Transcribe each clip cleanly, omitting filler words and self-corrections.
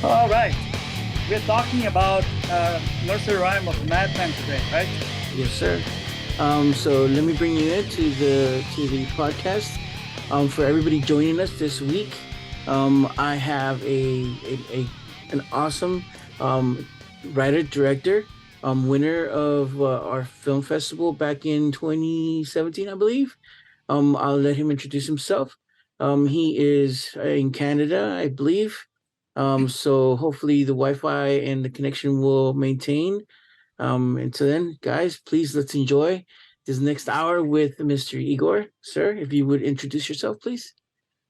All right. We're talking about Nursery Rhyme of Madman today, right? Yes, sir. So let me bring you into the podcast. For everybody joining us this week, I have an awesome writer director, winner of our film festival back in 2017, I believe. I'll let him introduce himself. He is in Canada, I believe. So hopefully the Wi-Fi and the connection will maintain. Until then, guys, please let's enjoy this next hour with Mr. Igor. Sir, if you would introduce yourself, please.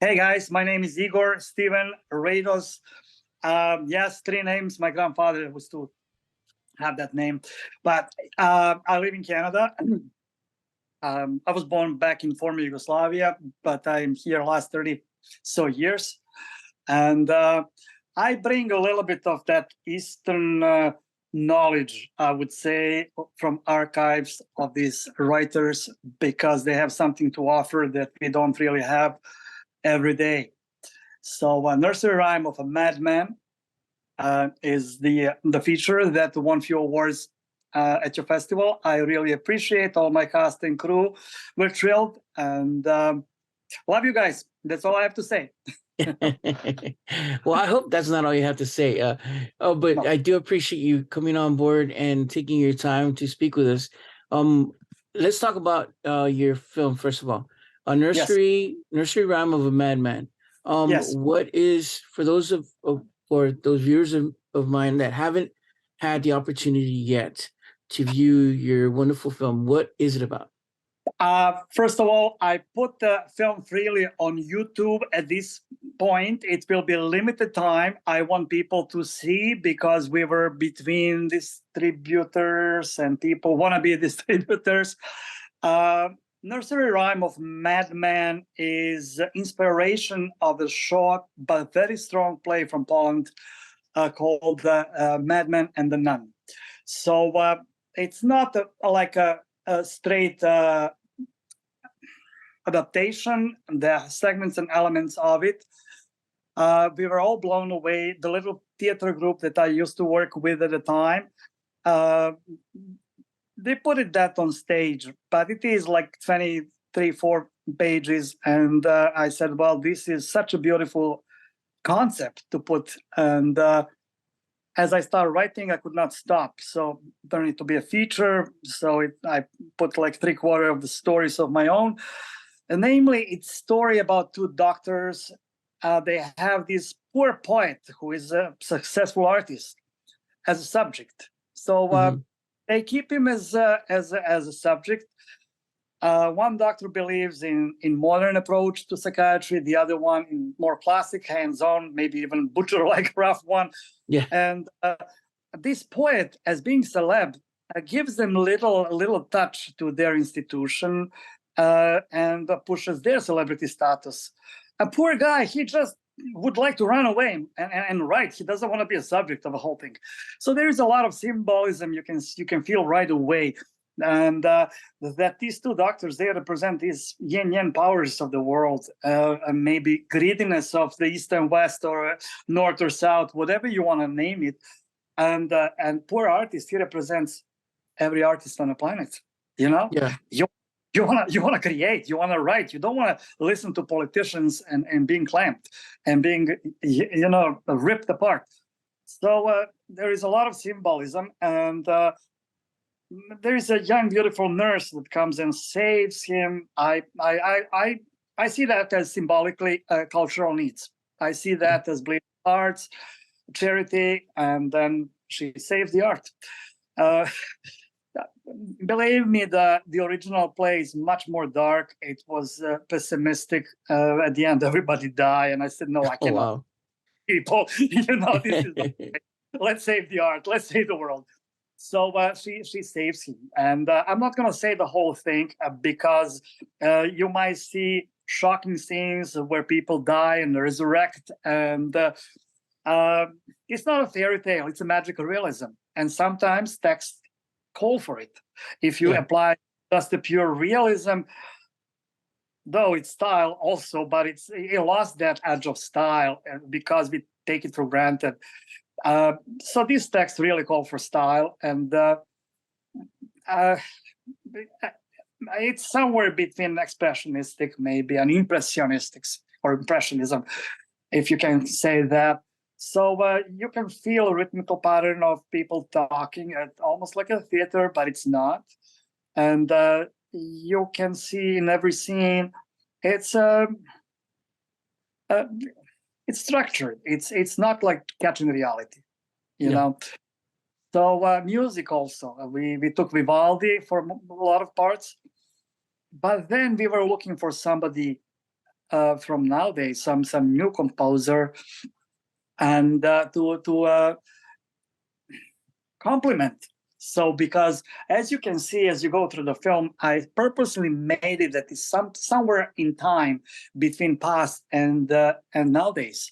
Hey, guys. My name is Igor Steven Rados. Yes, three names. My grandfather was to have that name. But I live in Canada. I was born back in former Yugoslavia, but I'm here last 30 so years. And I bring a little bit of that Eastern knowledge, I would say, from archives of these writers, because they have something to offer that we don't really have every day. So Nursery Rhyme of a Madman is the feature that won few awards at your festival. I really appreciate all my cast and crew. We're thrilled and love you guys. That's all I have to say. Well, I hope that's not all you have to say. But No. I do appreciate you coming on board and taking your time to speak with us. Um, let's talk about your film first of all. A Yes. nursery rhyme of a madman. Yes. What is for for those viewers of mine that haven't had the opportunity yet to view your wonderful film? What is it about? First of all, I put the film freely on YouTube at this point. It will be limited time. I want people to see because we were between distributors and people want to be distributors. Nursery Rhyme of Madman is inspiration of a short but very strong play from Poland called Madman and the Nun. So it's not like a straight adaptation, the segments and elements of it. We were all blown away. The little theater group that I used to work with at the time, they put that on stage, but it is like 23, 4 pages. And I said, well, this is such a beautiful concept to put. And as I started writing, I could not stop. So it turned it to be a feature. So I put like 3/4 of the stories of my own. And namely, it's a story about two doctors. They have this poor poet who is a successful artist as a subject. So they keep him as a subject. One doctor believes in modern approach to psychiatry, the other one in more classic, hands-on, maybe even butcher-like rough one. Yeah. And this poet, as being celeb, gives them little touch to their institution and pushes their celebrity status. A poor guy, he just would like to run away and write. He doesn't want to be a subject of the whole thing. So there is a lot of symbolism you can feel right away. And that these two doctors, they represent these yin-yang powers of the world, and maybe greediness of the East and West, or North or South, whatever you want to name it. And poor artist, he represents every artist on the planet. You know, Yeah. You wanna create, you wanna write. You don't want to listen to politicians and being clamped and being ripped apart. So there is a lot of symbolism, and there is a young, beautiful nurse that comes and saves him. I see that as symbolically cultural needs. I see that as bleeding hearts, charity, and then she saves the art. Believe me, the original play is much more dark. It was pessimistic. At the end, everybody died, and I said, no, I Oh cannot. wow. People, this is let's save the art, let's save the world. So she saves him, and I'm not going to say the whole thing because you might see shocking scenes where people die and resurrect, and it's not a fairy tale; it's a magical realism, and sometimes text call for it. If you Yeah. apply just the pure realism, though it's style also, but it lost that edge of style because we take it for granted. So this text really called for style, and it's somewhere between expressionistic, maybe, and impressionistic, or impressionism, if you can say that. So you can feel a rhythmical pattern of people talking, almost like a theater, but it's not. And you can see in every scene, it's structured. It's not like catching reality, you know. So music also. We took Vivaldi for a lot of parts, but then we were looking for somebody from nowadays, some new composer, and to complement. So because as you can see, as you go through the film, I purposely made it that is somewhere in time between past and nowadays.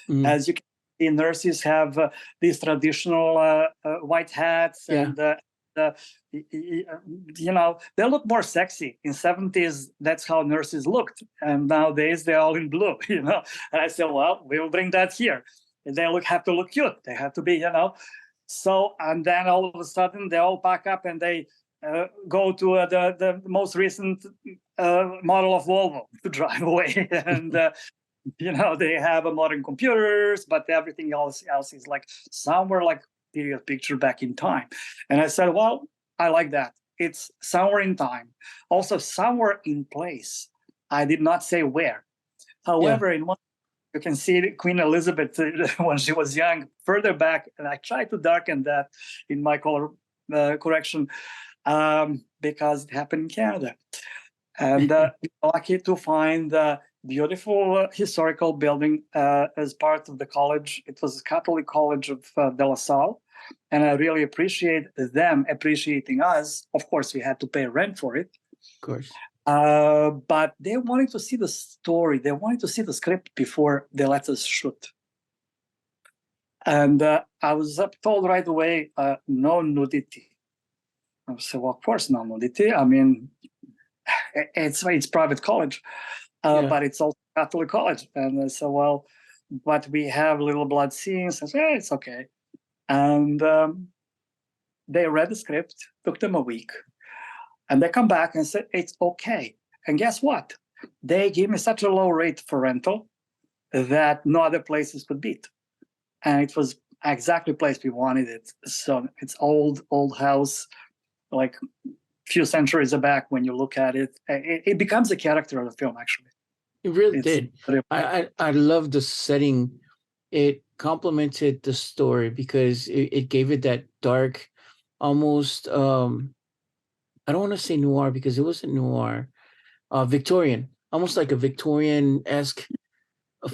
Mm. As you can see, nurses have these traditional white hats, and you know, they look more sexy. In 70s, that's how nurses looked, and nowadays they're all in blue. You know, and I said, well, we will bring that here. And they have to look cute. They have to be, you know. So, and then all of a sudden they all pack up and they go to the most recent model of Volvo to drive away. And, you know, they have modern computers, but everything else is like somewhere like period picture back in time. And I said, well, I like that. It's somewhere in time. Also somewhere in place. I did not say where. However, in one, you can see Queen Elizabeth when she was young, further back, and I tried to darken that in my color correction because it happened in Canada. And lucky to find a beautiful historical building as part of the college. It was a Catholic College of De La Salle, and I really appreciate them appreciating us. Of course, we had to pay rent for it. Of course. But they wanted to see the story. They wanted to see the script before they let us shoot. And I was told right away, no nudity. I said, well, of course, no nudity. I mean, it's private college, but it's also Catholic college. And I said, well, but we have little blood scenes. I said, yeah, it's okay. And they read the script, took them a week. And they come back and say, it's okay. And guess what? They gave me such a low rate for rental that no other places could beat. And it was exactly the place we wanted it. So it's old house, like a few centuries back. When you look at it, it becomes a character of the film, actually. It really did. I love the setting. It complemented the story because it gave it that dark, almost... I don't want to say noir because it wasn't noir, Victorian, almost like a Victorian-esque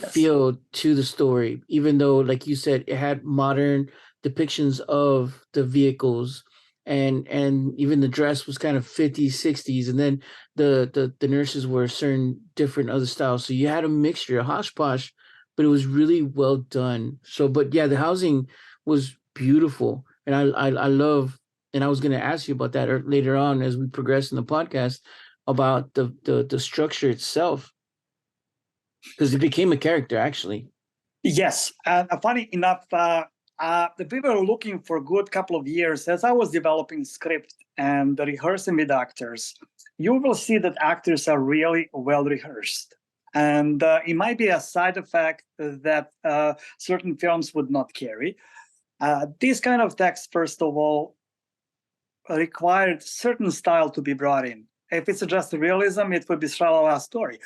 feel to the story, even though, like you said, it had modern depictions of the vehicles, and even the dress was kind of 50s, 60s, and then the nurses were certain different other styles. So you had a mixture, a hodgepodge, but it was really well done. So, but yeah, the housing was beautiful, and I love. And I was going to ask you about that later on as we progress in the podcast about the structure itself, because it became a character, actually. Yes. Funny enough, the people were looking for a good couple of years as I was developing script and rehearsing with actors. You will see that actors are really well rehearsed. And it might be a side effect that certain films would not carry. This kind of text, first of all, required certain style to be brought in. If it's just realism, it would be Shalala story.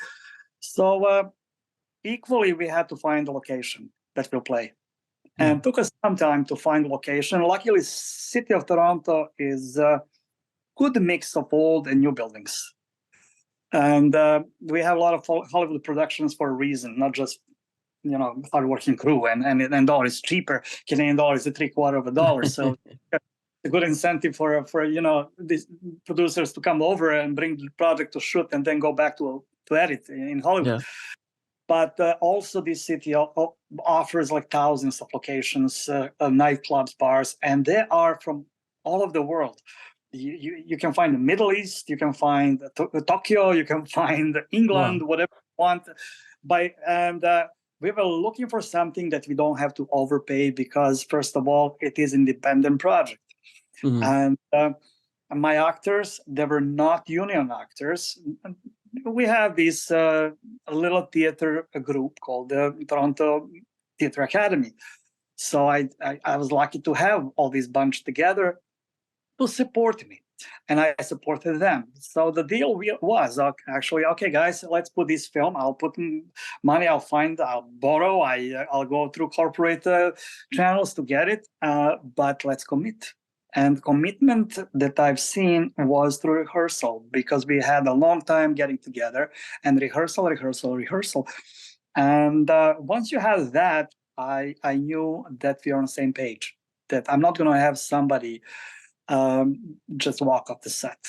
So equally, we had to find the location that will play. And took us some time to find the location. Luckily, city of Toronto is a good mix of old and new buildings. And we have a lot of Hollywood productions for a reason, not just, you know, hardworking crew. And dollar is cheaper. Canadian dollar is $0.75. So a good incentive for you know, these producers to come over and bring the project to shoot and then go back to edit in Hollywood. Yeah. But also this city offers like thousands of locations, nightclubs, bars, and they are from all over the world. You can find the Middle East, you can find Tokyo, you can find England, whatever you want. we were looking for something that we don't have to overpay because, first of all, it is independent project. Mhm. And my actors, they were not union actors. We have this little theater group called the Toronto Theatre Academy. So I was lucky to have all this bunch together to support me, and I supported them. So the deal was actually, okay, guys, let's put this film. I'll put money. I'll borrow. I'll go through corporate channels to get it. But let's commit. And commitment that I've seen was through rehearsal, because we had a long time getting together and rehearsal. And once you have that, I knew that we are on the same page. That I'm not going to have somebody just walk off the set.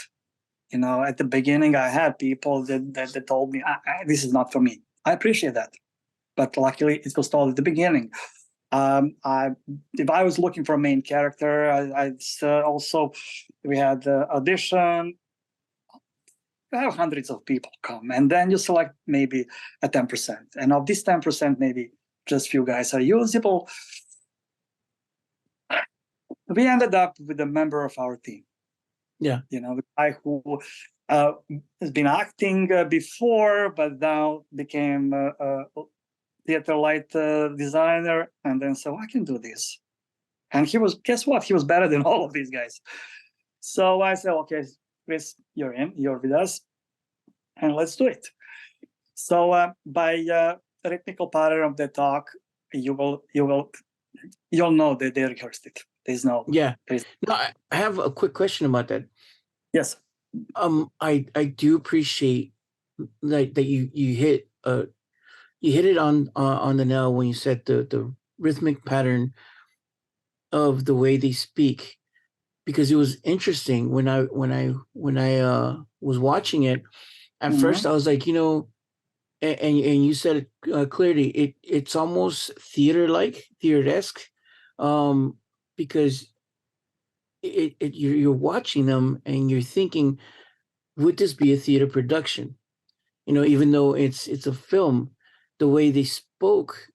At the beginning, I had people that told me, this is not for me. I appreciate that. But luckily, it was told at the beginning. If I was looking for a main character, also, we had audition. You have hundreds of people come, and then you select maybe a 10%. And of this 10%, maybe just few guys are usable. We ended up with a member of our team. Yeah. The guy who has been acting before, but now became a theater light designer, and then so I can do this. And guess what? He was better than all of these guys. So I said, okay, Chris, you're with us, and let's do it. So by rhythmical pattern of the talk, you'll know that they rehearsed it. Yeah. No, I have a quick question about that. Yes. I do appreciate that you hit it on the nail when you said the rhythmic pattern of the way they speak, because it was interesting when I was watching it. At first, I was like, and you said it clearly. It's almost theater-esque, because you're watching them and you're thinking, would this be a theater production? Even though it's a film, the way they spoke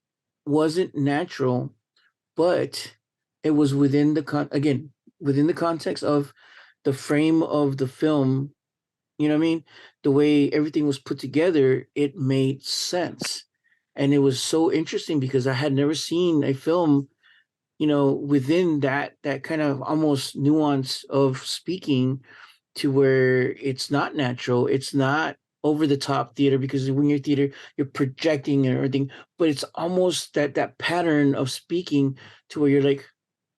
wasn't natural, but it was within the context of the frame of the film. You know what I mean? The way everything was put together, it made sense. And it was so interesting because I had never seen a film, within that kind of almost nuance of speaking, to where it's not natural, it's not over the top theater, because when you're theater, you're projecting and everything, but it's almost that pattern of speaking to where you're like,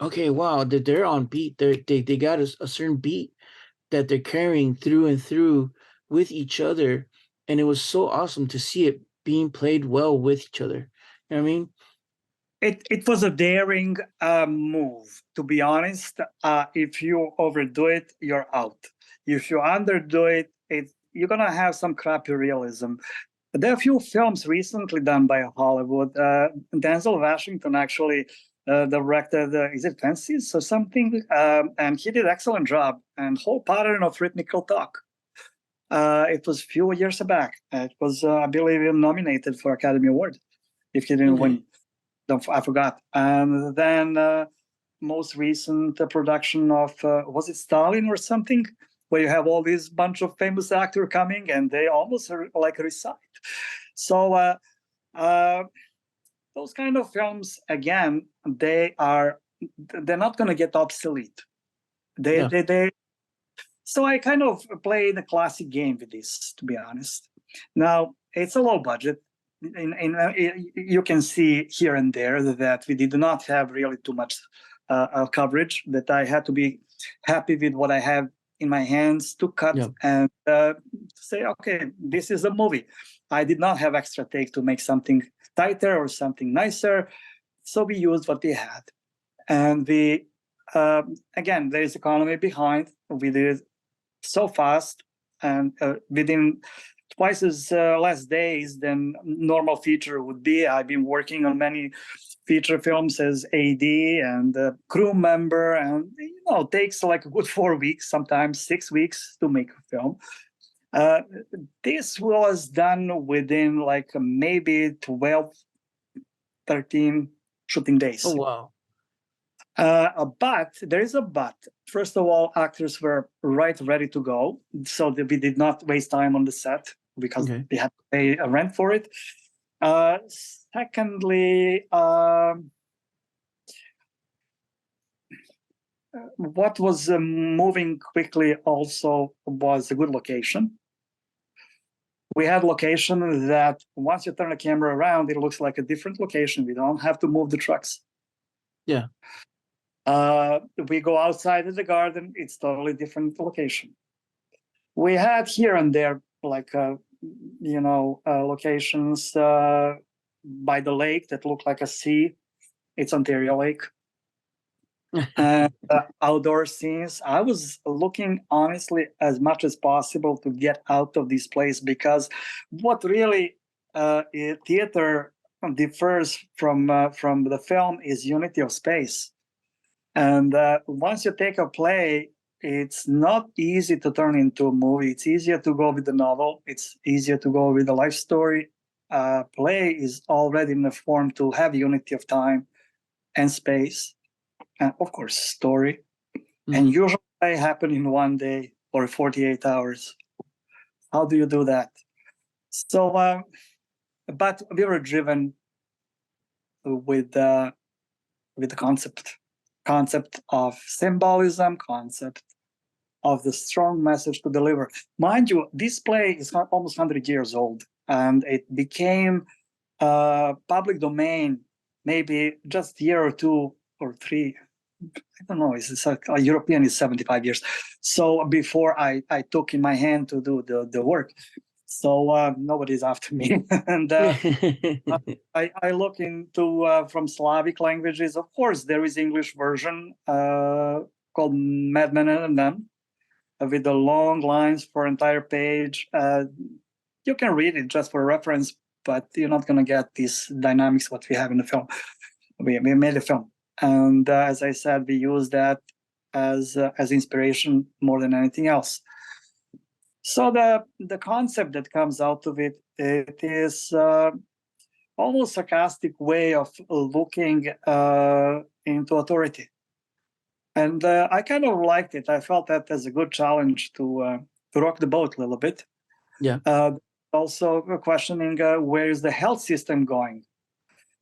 okay, wow, they're on beat. They got a certain beat that they're carrying through and through with each other. And it was so awesome to see it being played well with each other. You know what I mean? It was a daring move, to be honest. If you overdo it, you're out. If you underdo it, you're going to have some crappy realism. There are a few films recently done by Hollywood. Denzel Washington actually directed, is it Fences or something? And he did an excellent job. And whole pattern of rhythmical talk. It was a few years back. It was, I believe, nominated for Academy Award, if he didn't win. I forgot. And then most recent production of, was it Stalin or something? Where you have all these bunch of famous actors coming and they almost like recite. So those kind of films, again, they're not going to get obsolete. So I kind of play the classic game with this, to be honest. Now, it's a low budget. You can see here and there that we did not have really too much coverage, that I had to be happy with what I have in my hands to cut and say, okay, this is a movie. I did not have extra take to make something tighter or something nicer. So we used what we had. And we, again, there is economy behind. We did it so fast and within twice as less days than normal feature would be. I've been working on many feature films as AD and crew member, and it takes like a good 4 weeks, sometimes 6 weeks to make a film. This was done within like maybe 12 13 shooting days. Oh wow. But there is a but. First of all, actors were ready to go, so that we did not waste time on the set because they had to pay a rent for it. Secondly, what was moving quickly also was a good location. We had location that once you turn the camera around, it looks like a different location. We don't have to move the trucks. Yeah. We go outside of the garden, it's totally different location. We had here and there, like, locations by the lake that look like a sea. It's Ontario Lake. Outdoor scenes. I was looking honestly as much as possible to get out of this place, because what really theater differs from the film is unity of space. And once you take a play, it's not easy to turn into a movie. It's easier to go with the novel. It's easier to go with the life story. Play is already in a form to have unity of time and space, and of course, story. Mm-hmm. And usually they happen in one day or 48 hours. How do you do that? So, but we were driven with the concept of symbolism, concept of the strong message to deliver. Mind you, this play is almost 100 years old, and it became public domain maybe just a year or two or three. I don't know, it's like a European is 75 years. So before I took in my hand to do the work. So nobody's after me. And I look into from Slavic languages. Of course, there is English version called Madman and Madman, with the long lines for entire page. You can read it just for reference, but you're not going to get these dynamics what we have in the film. We made a film. And as I said, we use that as inspiration more than anything else. So the concept that comes out of it is almost sarcastic way of looking into authority. And I kind of liked it. I felt that as a good challenge to rock the boat a little bit. Yeah. Also questioning where is the health system going.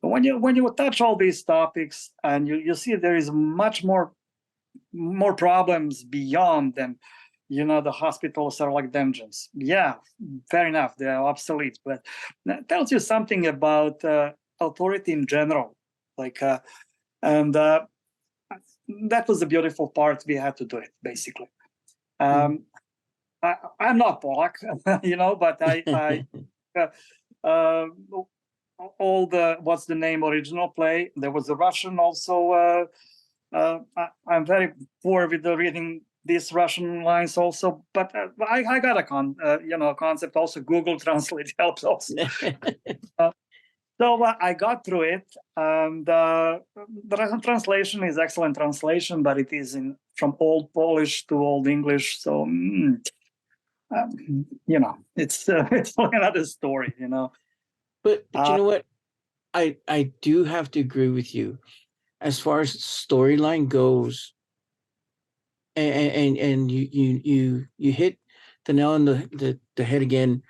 When you touch all these topics and you see there is much more problems beyond than, the hospitals are like dungeons. Yeah, fair enough, they are obsolete, but that tells you something about authority in general. And that was the beautiful part. We had to do it, basically. I'm not Polak, but I all the what's the name original play. There was a Russian also. I'm very poor with the reading these Russian lines also, but I got a concept also. Google Translate helps also. So I got through it, and the Russian translation is excellent translation, but it is from Old Polish to Old English. So it's another story. But you know what? I do have to agree with you. As far as storyline goes, and you hit the nail on the head again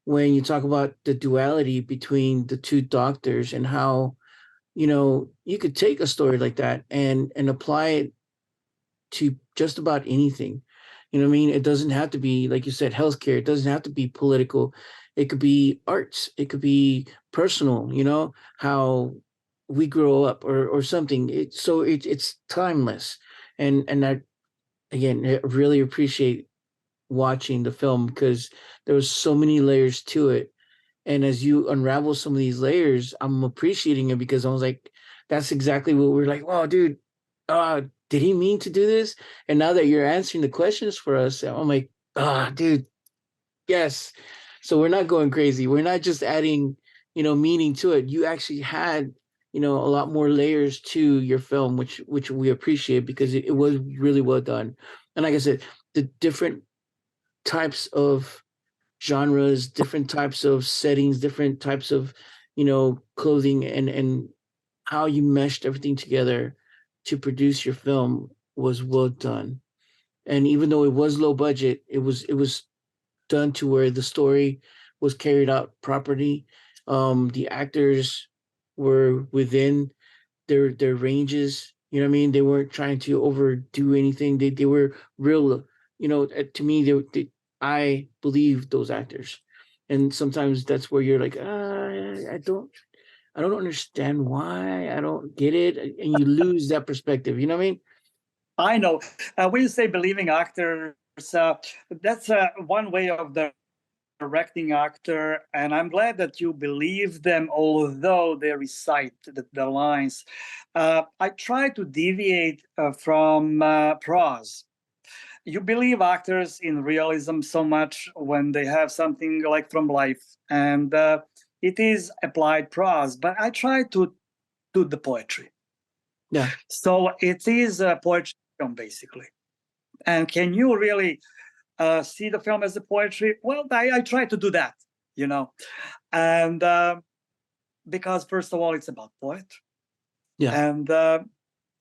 when you talk about the duality between the two doctors and how, you could take a story like that and apply it to just about anything. You know what I mean? It doesn't have to be, like you said, healthcare. It doesn't have to be political. It could be arts. It could be personal, how we grow up or something. It's timeless. And I, again, I really appreciate watching the film because there was so many layers to it. And as you unravel some of these layers, I'm appreciating it because I was like, that's exactly what we're like, wow, dude, did he mean to do this? And now that you're answering the questions for us, I'm like, dude, yes. So we're not going crazy. We're not just adding, meaning to it. You actually had, a lot more layers to your film, which we appreciate because it was really well done. And like I said, the different types of genres, different types of settings, different types of, clothing and how you meshed everything together to produce your film was well done. And even though it was low budget, it was done to where the story was carried out properly. The actors were within their ranges. You know what I mean? They weren't trying to overdo anything. They were real. To me, I believe those actors, and sometimes that's where you're like, I don't understand why. I don't get it, and you lose that perspective. You know what I mean? I know. When you say believing actors, that's one way of directing actor, and I'm glad that you believe them, although they recite the lines. I try to deviate from prose. You believe actors in realism so much when they have something like from life, and it is applied prose, but I try to do the poetry. Yeah. So it is a poetry film, basically. And can you really see the film as a poetry? Well, I try to do that, and because first of all, it's about poet, and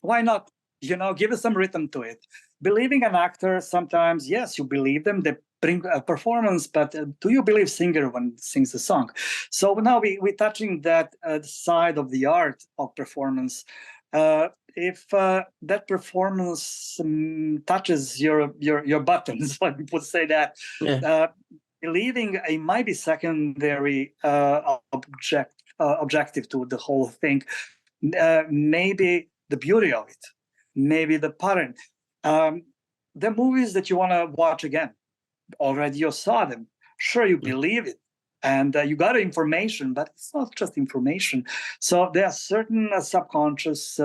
why not? Give us some rhythm to it. Believing an actor, sometimes, yes, you believe them. They bring a performance, but do you believe singer when sings a song? So now we're touching that side of the art of performance. If that performance touches your buttons, let me say that, believing it might be secondary objective to the whole thing. Maybe the beauty of it, maybe the pattern. The movies that you want to watch again, already you saw them. Sure, you believe it, and you got information, but it's not just information. So there are certain subconscious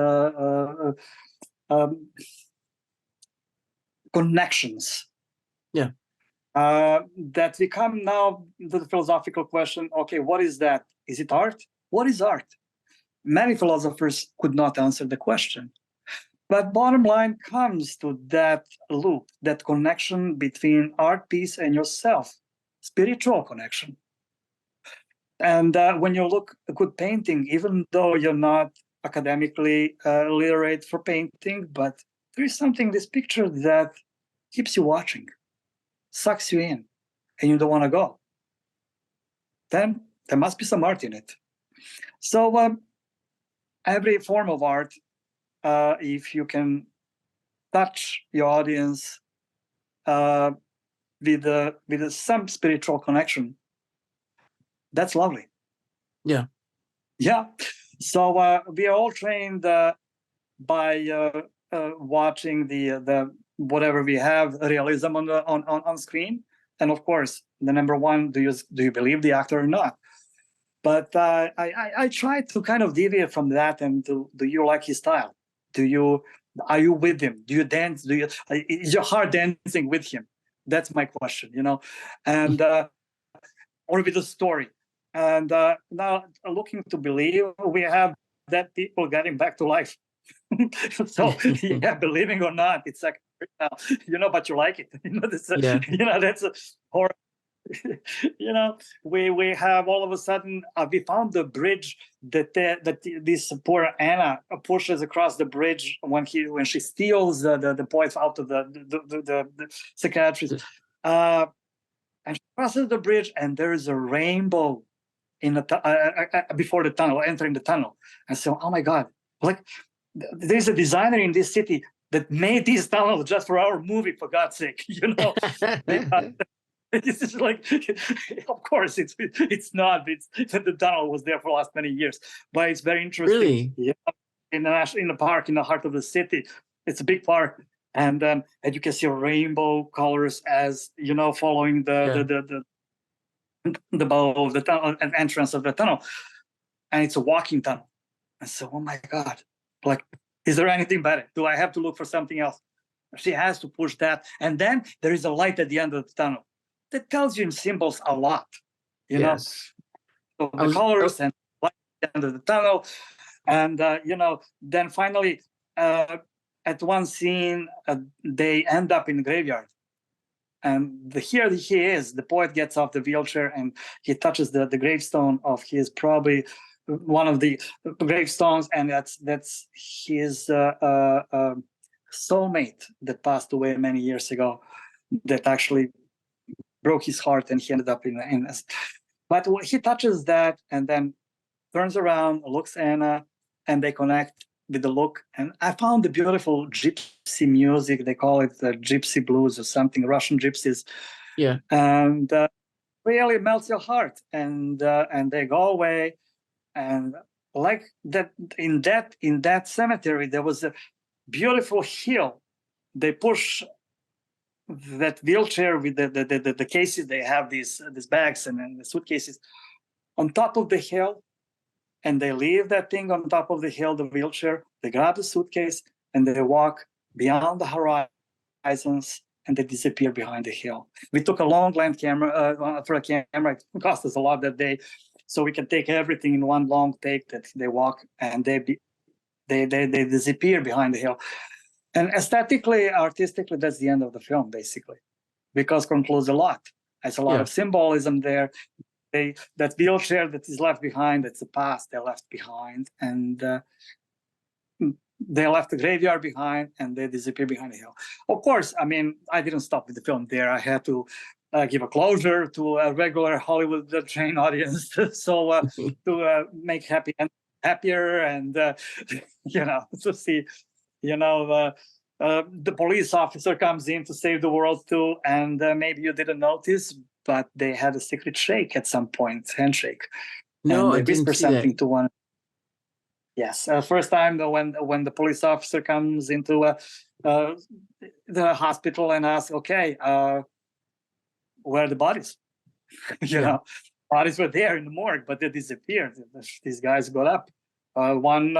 connections. Yeah. That become now the philosophical question. Okay, what is that? Is it art? What is art? Many philosophers could not answer the question. But bottom line comes to that loop, that connection between art piece and yourself, spiritual connection. And when you look at good painting, even though you're not academically literate for painting, but there is something in this picture that keeps you watching, sucks you in, and you don't want to go. Then there must be some art in it. So every form of art, if you can touch your audience with some spiritual connection, that's lovely. Yeah. So we are all trained by watching the whatever we have realism on screen, and of course the number one, do you believe the actor or not? But I try to kind of deviate from that. And do you like his style? Are you with him? Do you dance? Is your heart dancing with him? That's my question, and or with the story. And now looking to believe, we have that people getting back to life. So yeah, believing or not, it's like but you like it. That's a horror. We have all of a sudden we found the bridge that this poor Anna pushes across the bridge when she steals the boys out of the psychiatrist, and she crosses the bridge, and there is a rainbow in the before the tunnel, entering the tunnel. And so, oh my God, like there's a designer in this city that made these tunnels just for our movie, for God's sake, This is like, of course, it's not. The tunnel was there for the last many years, but it's very interesting. Really? Yeah, in the park, in the heart of the city, it's a big park, and you can see rainbow colors as following the bow of the tunnel, and entrance of the tunnel, and it's a walking tunnel. And so, oh my God, like, is there anything better? Do I have to look for something else? She has to push that, and then there is a light at the end of the tunnel that tells you in symbols a lot, Yes. So the colors and light at the end of the tunnel, and then finally, at one scene, they end up in the graveyard, And here he is. The poet gets off the wheelchair and he touches the gravestone of his, probably one of the gravestones, and that's his soulmate that passed away many years ago, that actually broke his heart, and he ended up in but he touches that and then turns around, looks Anna, and they connect with the look. And I found the beautiful gypsy music. They call it the gypsy blues or something, Russian gypsies. Yeah. And really melts your heart. And they go away. And like that, in that cemetery, there was a beautiful hill. They push that wheelchair with the cases. They have these bags and the suitcases on top of the hill, and they leave that thing on top of the hill, the wheelchair. They grab the suitcase and they walk beyond the horizons, and they disappear behind the hill. We took a long length camera for a camera. It cost us a lot that day, so we can take everything in one long take. That they walk and they disappear behind the hill. And aesthetically, artistically, that's the end of the film, basically, because concludes a lot. There's a lot of symbolism there. That wheelchair that is left behind, that's the past they left behind, and they left the graveyard behind, and they disappear behind the hill. Of course, I mean, I didn't stop with the film there. I had to give a closure to a regular Hollywood trained audience, so to make happier, and to see, the police officer comes in to save the world too, and maybe you didn't notice, but they had a secret shake at some point, handshake. No, and they I didn't whisper see something that. to one. Yes, first time when the police officer comes into the hospital and asks, "Okay, where are the bodies?" Bodies were there in the morgue, but they disappeared. These guys got up. One,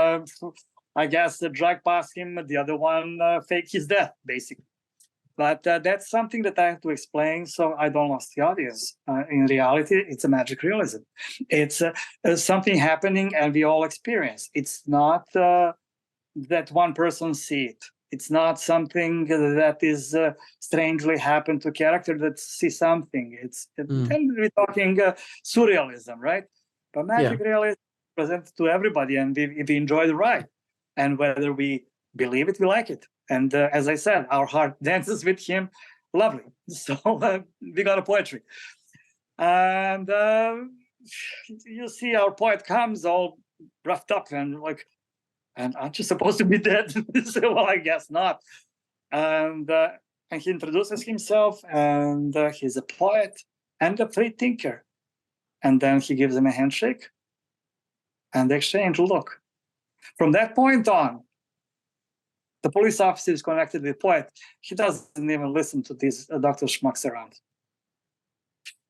I guess, the drug passed him. The other one faked his death, basically. But that's something that I have to explain, so I don't lose the audience. In reality, it's a magic realism. It's something happening, and we all experience. It's not that one person see it. It's not something that is strangely happened to character that see something. Then we're talking surrealism, right? But magic realism is presented to everybody, and we enjoy the ride. And whether we believe it, we like it. And as I said, our heart dances with him. Lovely. So we got a poetry. And you see our poet comes all roughed up and like, and aren't you supposed to be dead? So, well, I guess not. And he introduces himself, and he's a poet and a free thinker. And then he gives him a handshake, and they exchange a look. From that point on, the police officer is connected with the poet. He doesn't even listen to these Dr. Schmucks around.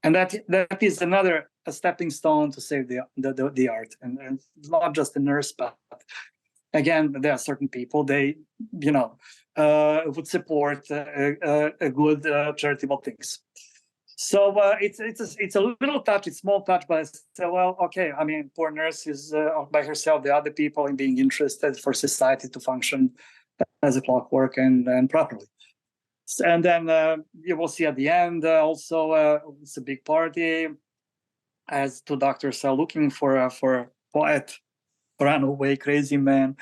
And that is another stepping stone to save the art. And not just the nurse, but again, there are certain people, they, would support a good charitable things. So it's a little touch, it's small touch, but I say, well, okay, I mean, poor nurse is by herself, the other people in being interested for society to function as a clockwork and properly. And then you will see at the end also it's a big party, as two doctors are looking for a poet, runaway crazy man.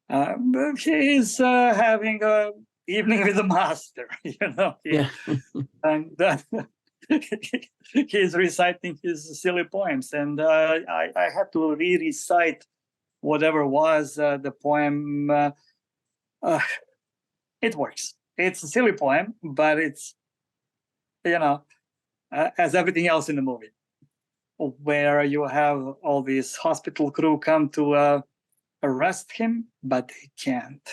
He is having a evening with the master, and he's reciting his silly poems, and I had to re-recite whatever was the poem. It works. It's a silly poem, but it's, as everything else in the movie, where you have all these hospital crew come to arrest him, but they can't,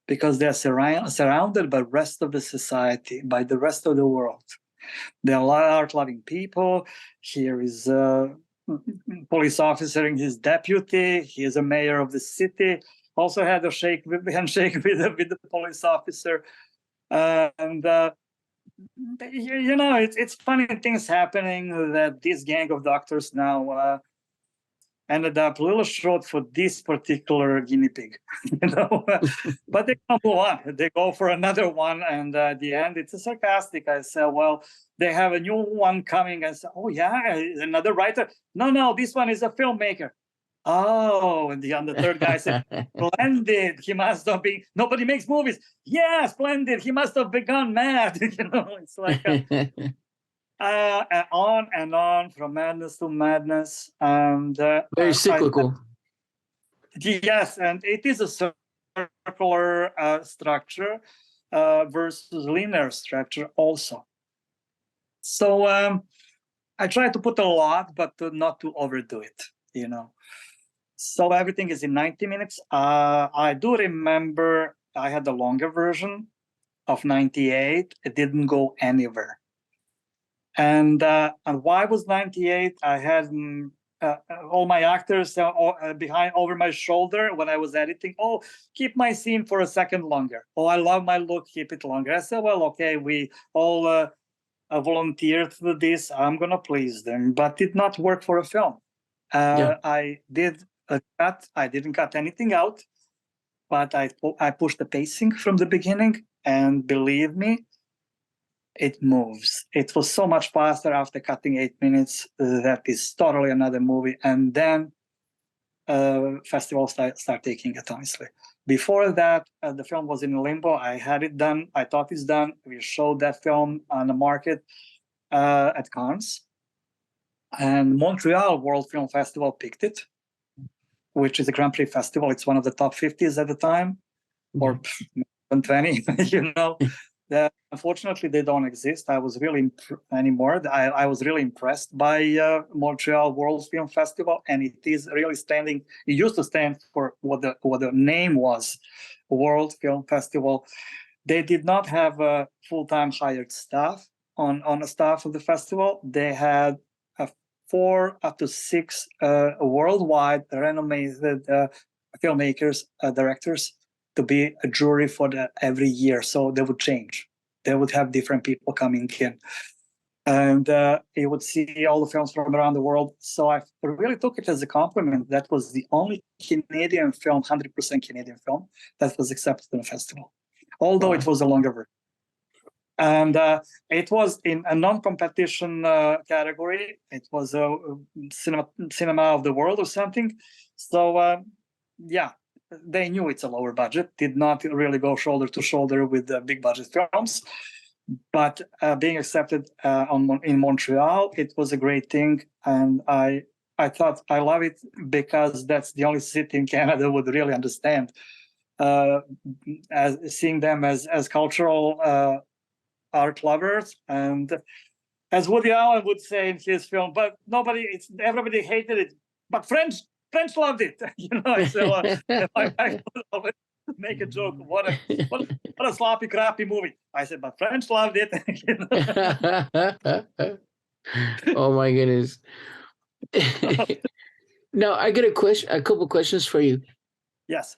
because they're surrounded by the rest of the society, by the rest of the world. They're art-loving people. Here is a police officer and his deputy. He is a mayor of the city. Also had a handshake with the police officer. And it's funny things happening that this gang of doctors now ended up a little short for this particular guinea pig, But they don't move on. They go for another one, and at the end, it's a sarcastic. I said, "Well, they have a new one coming." I said, "Oh yeah, another writer." No, this one is a filmmaker. Oh, and the third guy said, "Splendid! He must have been. Nobody makes movies. Yeah, splendid. He must have begun mad." It's like. On and on, from madness to madness, and Very cyclical. yes, and it is a circular structure versus linear structure also. So I try to put a lot, but not to overdo it, So everything is in 90 minutes. I do remember I had the longer version of 98. It didn't go anywhere. And why was 98? I had all my actors behind over my shoulder when I was editing. Oh, keep my scene for a second longer. Oh, I love my look. Keep it longer. I said, well, okay, we all volunteered for this. I'm gonna please them, but did not work for a film. I did a cut. I didn't cut anything out, but I pushed the pacing from the beginning, and believe me, it moves. It was so much faster after cutting 8 minutes. That is totally another movie. And then festivals start taking it honestly. Before that, the film was in limbo. I had it done. I thought it's done. We showed that film on the market at Cannes. And Montreal World Film Festival picked it, which is a Grand Prix festival. It's one of the top 50s at the time, or 20, That unfortunately they don't exist. I was really anymore. I was really impressed by Montreal World Film Festival, and it is really standing. It used to stand for what the name was, World Film Festival. They did not have a full-time hired staff on the staff of the festival. They had 4 up to 6 worldwide renowned filmmakers, directors, to be a jury for every year. So they would change. They would have different people coming in. And you would see all the films from around the world. So I really took it as a compliment. That was the only Canadian film, 100% Canadian film, that was accepted in the festival, although it was a longer version. And it was in a non-competition category. It was a cinema of the world or something. So, they knew it's a lower budget, did not really go shoulder to shoulder with the big budget films. But being accepted in Montreal, it was a great thing. And I thought I love it because that's the only city in Canada would really understand, as seeing them as cultural art lovers. And as Woody Allen would say in his film, but everybody hated it, but French loved it. So I would make a joke. What a sloppy, crappy movie. I said, but French loved it. Oh my goodness. Now I get a couple questions for you. Yes.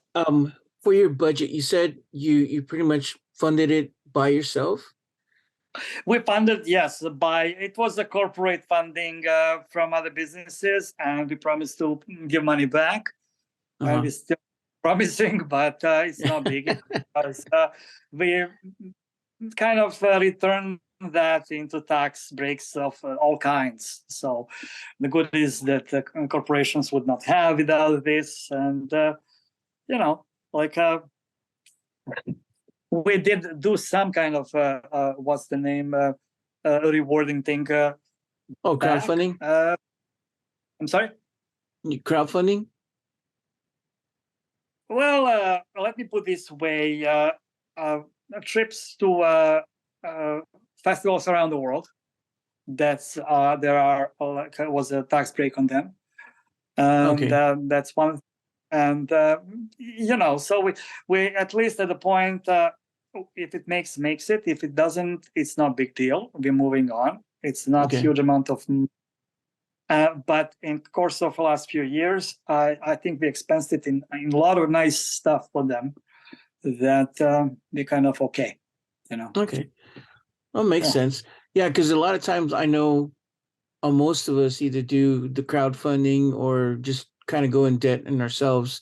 For your budget, you said you pretty much funded it by yourself. We funded, yes, it was a corporate funding from other businesses, and we promised to give money back. And we're still promising, but it's not big. Because, we kind of returned that into tax breaks of all kinds. So the good is that corporations would not have without this. And, we did do some kind of what's the name, rewarding thing. Crowdfunding. I'm sorry. Crowdfunding. Well, let me put this way: trips to festivals around the world. That's was a tax break on them, and that's one. And so we at least at the point, if it makes it. If it doesn't, it's not a big deal. We're moving on. It's not a huge amount of. But in the course of the last few years, I think we expensed it in a lot of nice stuff for them that they kind of okay. Okay, well, makes sense. Yeah, because a lot of times I know most of us either do the crowdfunding or just kind of go in debt in ourselves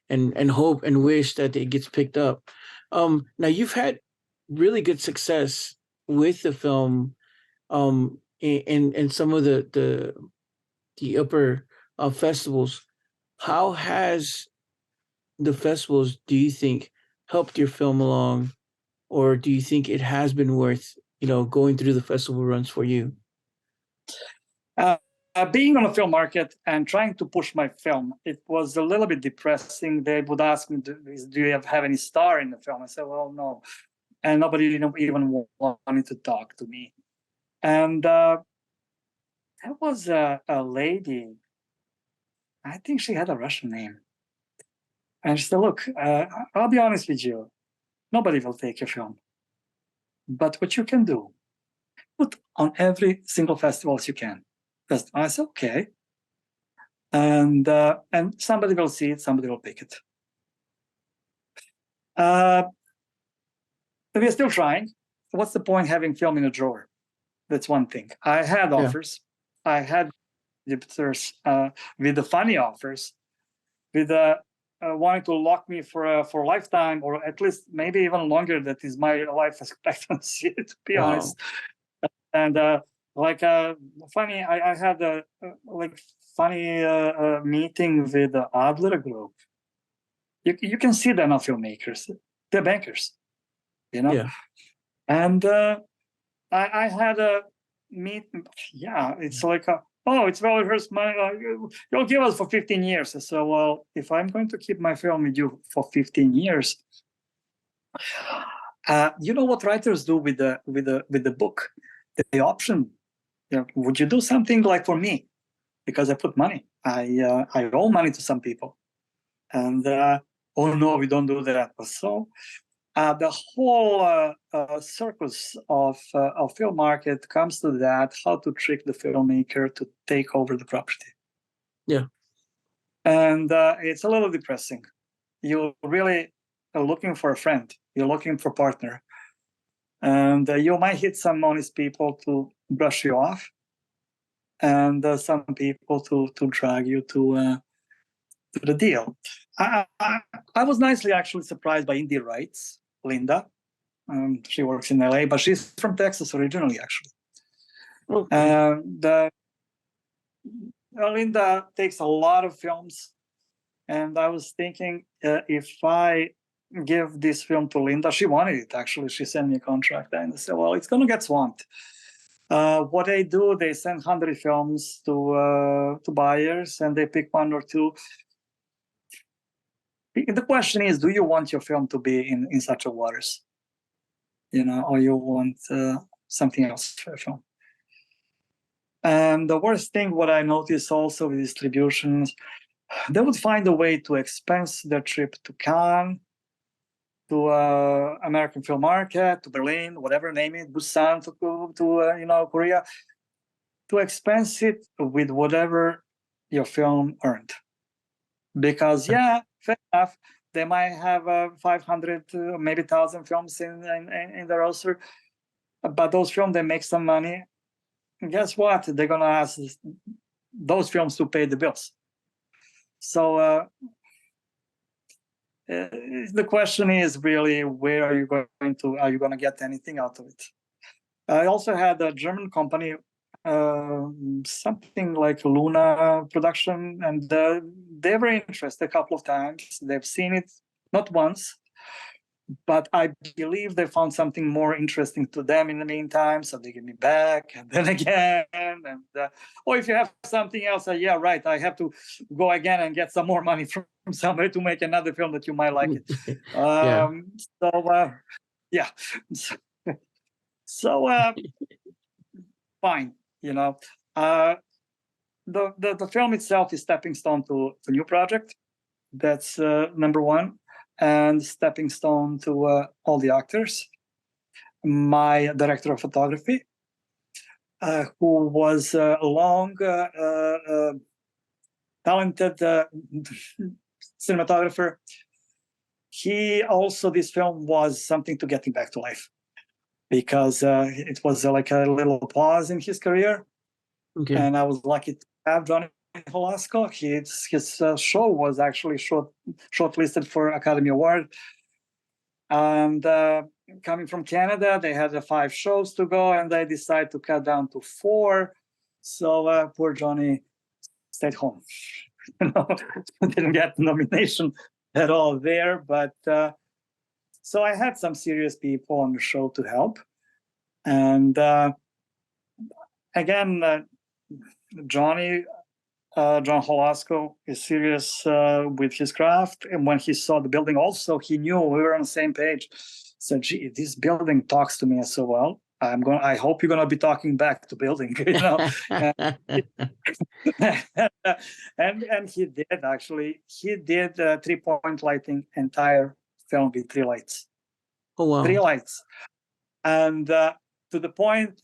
and hope and wish that it gets picked up. Now you've had really good success with the film in some of the upper festivals. How has the festivals, do you think, helped your film along, or do you think it has been worth, going through the festival runs for you? Uh, Being on a film market and trying to push my film, it was a little bit depressing. They would ask me, "Do you have any star in the film?" I said, "Well, no," and nobody even wanted to talk to me. And there was a lady. I think she had a Russian name, and she said, "Look, I'll be honest with you. Nobody will take your film, but what you can do, put on every single festival as you can." I said, "Okay." And somebody will see it, somebody will pick it. We're still trying. What's the point having film in a drawer? That's one thing. I had offers. I had distributors with the funny offers, with wanting to lock me for a lifetime, or at least maybe even longer. That is my life expectancy, to be honest. And funny, I had a funny meeting with the Adler Group. You can see they're not filmmakers; they're bankers, Yeah. And I had a meet. Yeah, it's like, it's well rehearsed money. You'll give us for 15 years. I said, well, if I'm going to keep my film with you for 15 years, you know what writers do with the book? The option. Would you do something like for me? Because I put money. I owe money to some people, and oh no, we don't do that. So the whole circus of film market comes to that: how to trick the filmmaker to take over the property. Yeah, and it's a little depressing. You really are looking for a friend. You're looking for a partner, and you might hit some honest people to brush you off, and some people to drag you to the deal. I was nicely actually surprised by indie rights, Linda. She works in LA, but she's from Texas originally, actually. Okay. Linda takes a lot of films, and I was thinking, if I give this film to Linda, she wanted it actually. She sent me a contract, and I said, well, it's going to get swamped. What they do, they send 100 films to buyers, and they pick one or two. The question is, do you want your film to be in such a waters? Or you want something else for a film? And the worst thing, what I noticed also with distributions, they would find a way to expense their trip to Cannes, to American Film Market, to Berlin, whatever, name it, Busan, to Korea, to expense it with whatever your film earned. Because fair enough, they might have 500, maybe 1,000 films in the roster, but those films, they make some money. And guess what? They're gonna ask those films to pay the bills. So the question is really, where are you going to get anything out of it? I also had a German company, something like Luna Production, and they were interested a couple of times. They've seen it, not once, but I believe they found something more interesting to them in the meantime, so they give me back, and then again, and if you have something else, yeah, right, I have to go again and get some more money from somebody to make another film that you might like it. So fine, the film itself is stepping stone to a new project. That's number one, and stepping stone to all the actors. My director of photography, who was a long, talented cinematographer, this film was something to get him back to life, because it was like a little pause in his career. Okay. And I was lucky to have Johnny Velasco. His show was actually shortlisted for Academy Award. And coming from Canada, they had 5 shows to go, and they decided to cut down to 4. So poor Johnny stayed home. Didn't get the nomination at all there. But so I had some serious people on the show to help. And again, John Holasco is serious with his craft. And when he saw the building also, he knew we were on the same page. So, gee, this building talks to me so well. I hope you're going to be talking back to building, and he did, actually. He did 3-point lighting entire film with 3 lights. Oh, wow. 3 lights. And to the point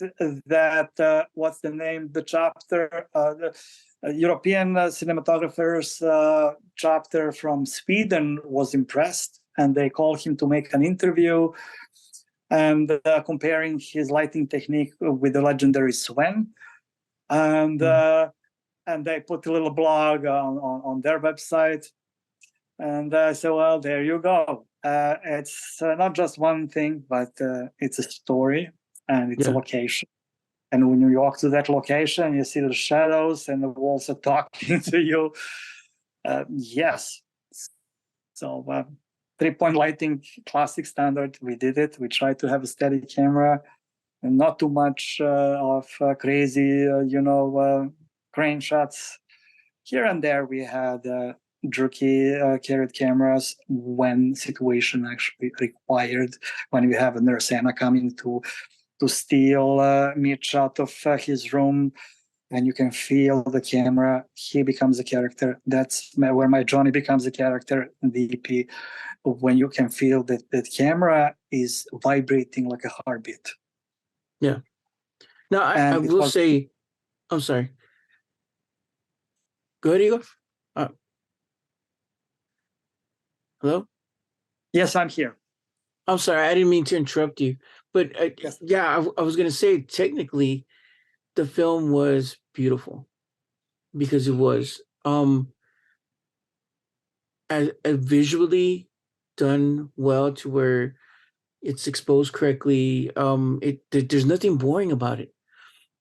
that, what's the name? The chapter, the European cinematographers chapter from Sweden was impressed, and they called him to make an interview and comparing his lighting technique with the legendary Sven. And they put a little blog on their website. And I said, well, there you go. It's not just one thing, but it's a story, and it's a location. And when you walk to that location, you see the shadows and the walls are talking to you. Yes. So 3-point lighting, classic standard. We did it. We tried to have a steady camera and not too much of crazy, crane shots. Here and there, we had jerky carried cameras when situation actually required. When we have a nurse Anna coming to steal Mitch out of his room, and you can feel the camera, he becomes a character. That's where my Johnny becomes a character in the EP, when you can feel that the camera is vibrating like a heartbeat. Yeah. Now, I will say, I'm sorry. Go ahead, Igor. Hello? Yes, I'm here. I'm sorry. I didn't mean to interrupt you. But Yes. yeah, I was going to say, technically, the film was beautiful because it was as visually done well to where it's exposed correctly. There's nothing boring about it.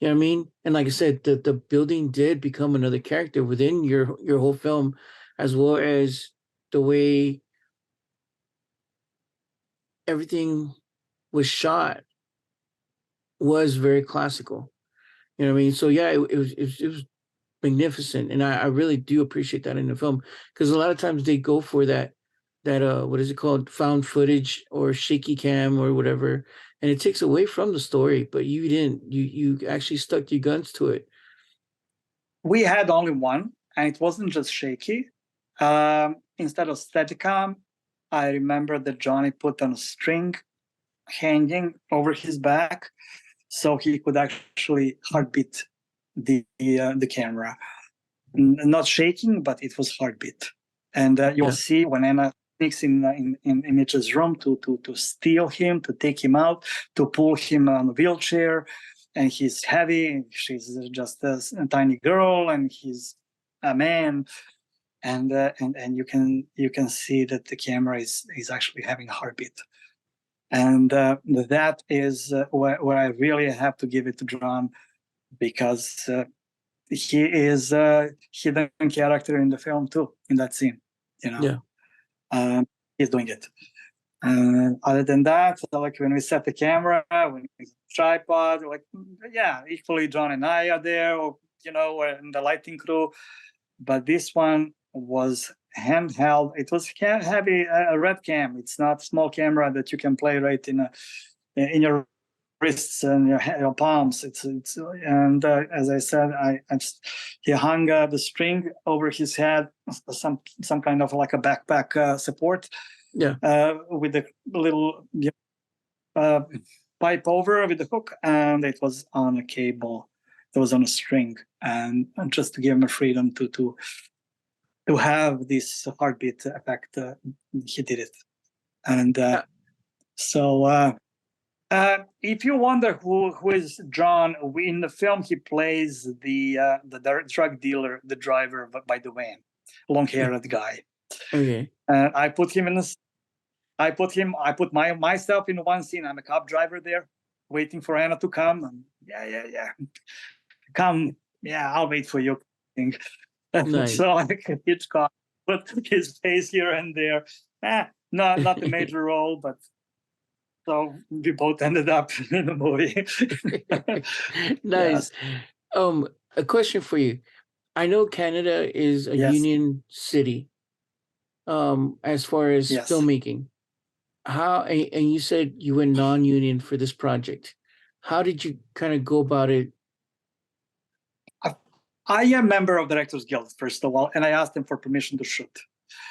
You know what I mean? And like I said, the building did become another character within your whole film, as well as the way everything was shot was very classical. You know what I mean? So yeah, it was magnificent, and I really do appreciate that in the film, because a lot of times they go for that what is it called, found footage or shaky cam or whatever, and it takes away from the story. But you didn't. You actually stuck your guns to it. We had only one, and it wasn't just shaky. Instead of Steadicam, I remember that Johnny put on a string hanging over his back, so he could actually heartbeat the camera. Not shaking, but it was heartbeat. And you'll see when Anna sneaks in Mitch's room to steal him, to take him out, to pull him on a wheelchair, and he's heavy. She's just a tiny girl, and he's a man. And you can see that the camera is actually having a heartbeat. And that is where I really have to give it to John, because he is a hidden character in the film too, in that scene. He's doing it. Other than that, like when we set the camera, when we tripod, equally John and I are there, or and the lighting crew. But this one was handheld. It was heavy, a red cam. It's not small camera that you can play right in your wrists and your palms. And as I said, he hung the string over his head, some kind of like a backpack support. With a little pipe over with the hook, and it was on a cable. It was on a string, and just to give him a freedom to have this heartbeat effect, he did it. And so If you wonder who is John, in the film he plays the drug dealer, the driver by the van, long-haired guy. Okay. I put him in this. I put myself in one scene. I'm a cab driver there, waiting for Anna to come. And yeah, come. Yeah, I'll wait for you. Nice. So like Hitchcock put his face here and there. Not a major role, but so we both ended up in the movie. Nice. Yes. A question for you. I know Canada is a Yes. union city, as far as Yes. filmmaking. And you said you went non-union for this project. How did you kind of go about it? I am a member of Directors Guild, first of all, and I asked them for permission to shoot.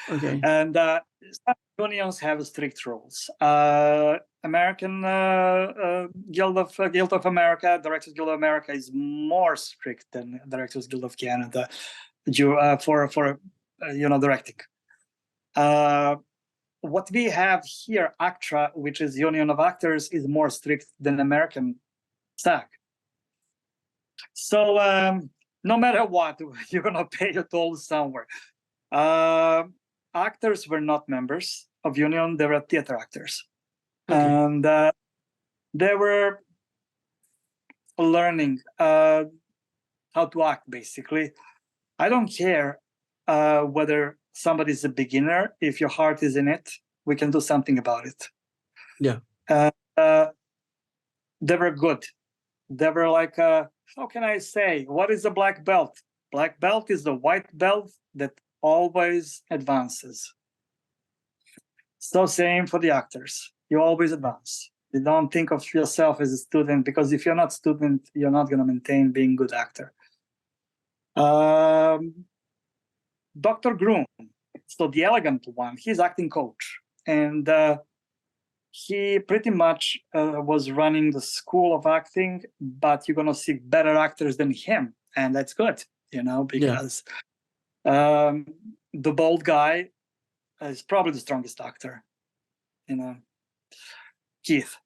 Okay. And some unions have strict rules. American Guild of America, Directors Guild of America, is more strict than Directors Guild of Canada for directing. What we have here, ACTRA, which is Union of Actors, is more strict than American SAG. So no matter what, you're gonna pay a toll somewhere. Actors were not members of union; they were theater actors, Okay. and they were learning how to act. Basically, I don't care whether somebody's a beginner. If your heart is in it, we can do something about it. Yeah. They were good. They were like, how can I say? What is a black belt? Black belt is the white belt that always advances. So same for the actors. You always advance. You don't think of yourself as a student, because if you're not student, you're not going to maintain being a good actor. Dr. Groom, so the elegant one, he's acting coach. And he pretty much was running the school of acting, but you're going to see better actors than him. And that's good, because the bald guy is probably the strongest actor, Keith.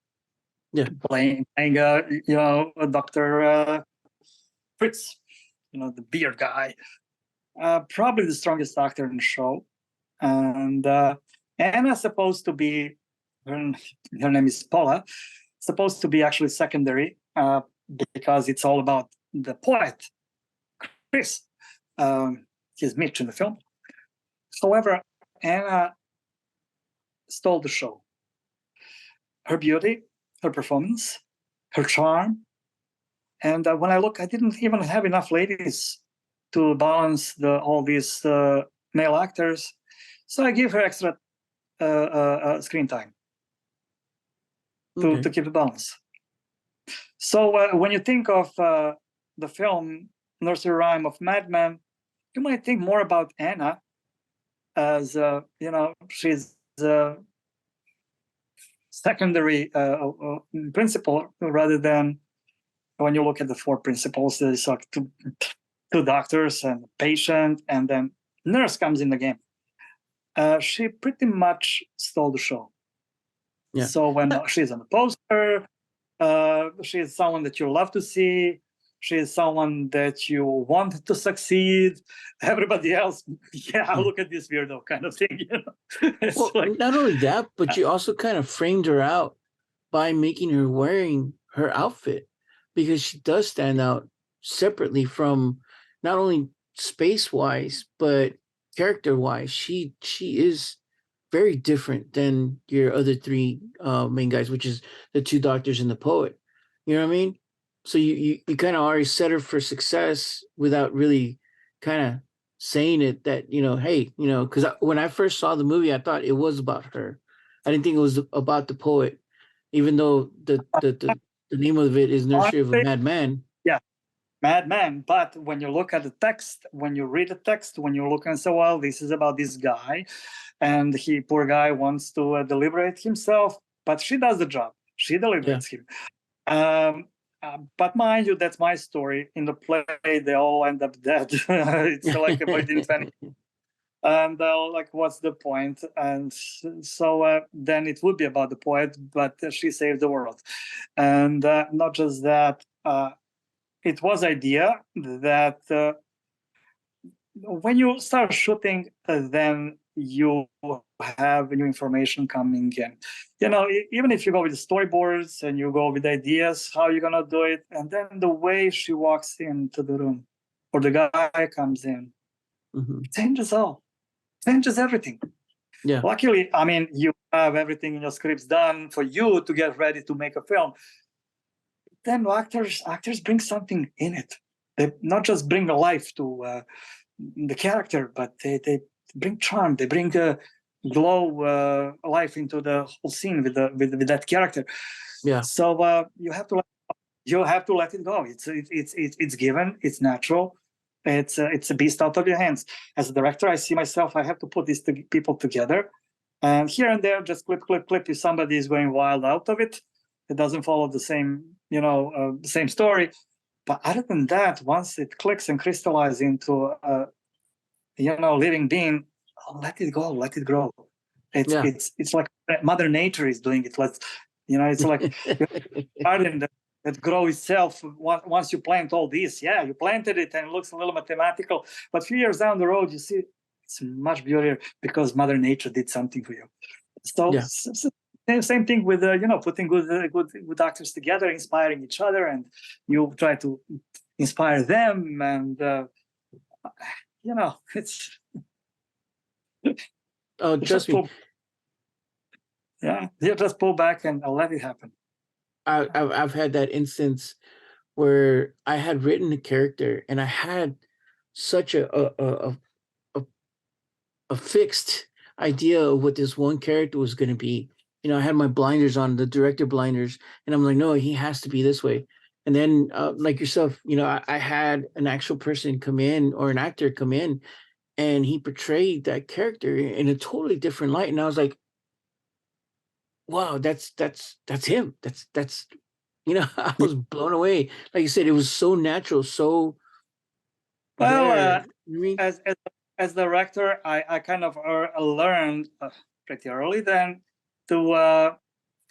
Yeah. Playing Dr. Fritz, the beard guy. Probably the strongest actor in the show. And Anna's supposed to be, her name is Paula, supposed to be actually secondary because it's all about the poet, Chris. He's Mitch in the film. However, Anna stole the show. Her beauty, her performance, her charm. And when I look, I didn't even have enough ladies to balance all these male actors. So I gave her extra screen time to keep the balance. So when you think of the film Nursery Rhyme of Madman, you might think more about Anna as, she's a secondary principal, rather than when you look at the four principals, there's like two doctors and a patient, and then nurse comes in the game. She pretty much stole the show. Yeah. So when she's on the poster, she's someone that you love to see. She's someone that you want to succeed. Everybody else, look at this weirdo kind of thing. Well, not only that, but you also kind of framed her out by making her wearing her outfit, because she does stand out separately from not only space-wise, but character-wise. She is very different than your other three main guys, which is the two doctors and the poet. You know what I mean? So you kind of already set her for success without really kind of saying it, that, hey, because when I first saw the movie, I thought it was about her. I didn't think it was about the poet, even though the name of it is Nursery of a Madman. Yeah, Madman. But when you look at the text, when you read the text, when you look and say, well, this is about this guy, and poor guy wants to deliberate himself, but she does the job. She deliberates him. But mind you, that's my story. In the play, they all end up dead. It's like a 20. And like, what's the point? And so then it would be about the poet, but she saved the world. And not just that, it was idea that when you start shooting, then you have new information coming in. Even if you go with the storyboards and you go with ideas, how you're gonna do it, and then the way she walks into the room, or the guy comes in, changes all, changes everything. Yeah. Luckily, I mean, you have everything in your scripts done for you to get ready to make a film. Then actors bring something in it. They not just bring a life to the character, but they bring charm. They bring glow, life into the whole scene with that character. Yeah. So you have to let it go. It's given. It's natural. It's a beast out of your hands. As a director, I see myself. I have to put these people together, and here and there, just clip. If somebody is going wild out of it, it doesn't follow the same, same story. But other than that, once it clicks and crystallizes into living being, let it go, let it grow. It's like Mother Nature is doing it. It's like garden that grow itself. Once you plant all this, you planted it and it looks a little mathematical, but a few years down the road, you see it's much beautier because Mother Nature did something for you. So same thing with putting good actors together, inspiring each other, and you try to inspire them, and it's trust me. Just pull back and let it happen. I've had that instance where I had written a character and I had such a fixed idea of what this one character was going to be. I had my blinders on, the director blinders, and I'm like, no, he has to be this way. And then, like yourself, I had an actual person come in, or an actor come in, and he portrayed that character in a totally different light. And I was like, wow, that's him. That's I was blown away. Like you said, it was so natural, so well. As director, I kind of learned pretty early then to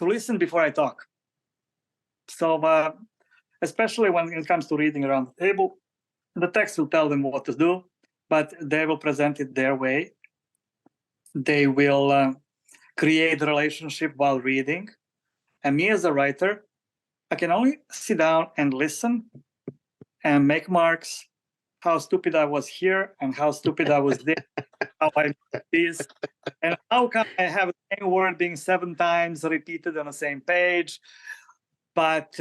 listen before I talk. So especially when it comes to reading around the table, the text will tell them what to do, but they will present it their way. They will create a relationship while reading. And me as a writer, I can only sit down and listen and make marks, how stupid I was here and how stupid I was there, how I did this, and how come I have the same word being 7 times repeated on the same page. But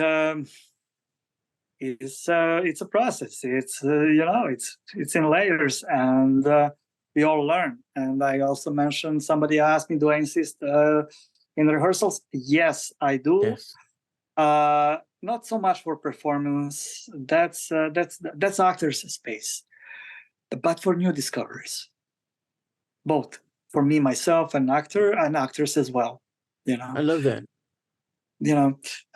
it's a process. It's it's in layers, and we all learn. And I also mentioned, somebody asked me, do I insist in rehearsals? Yes, I do. Yes. Not so much for performance. That's actors' space, but for new discoveries, both for me, myself, an actor, and actors as well. I love that.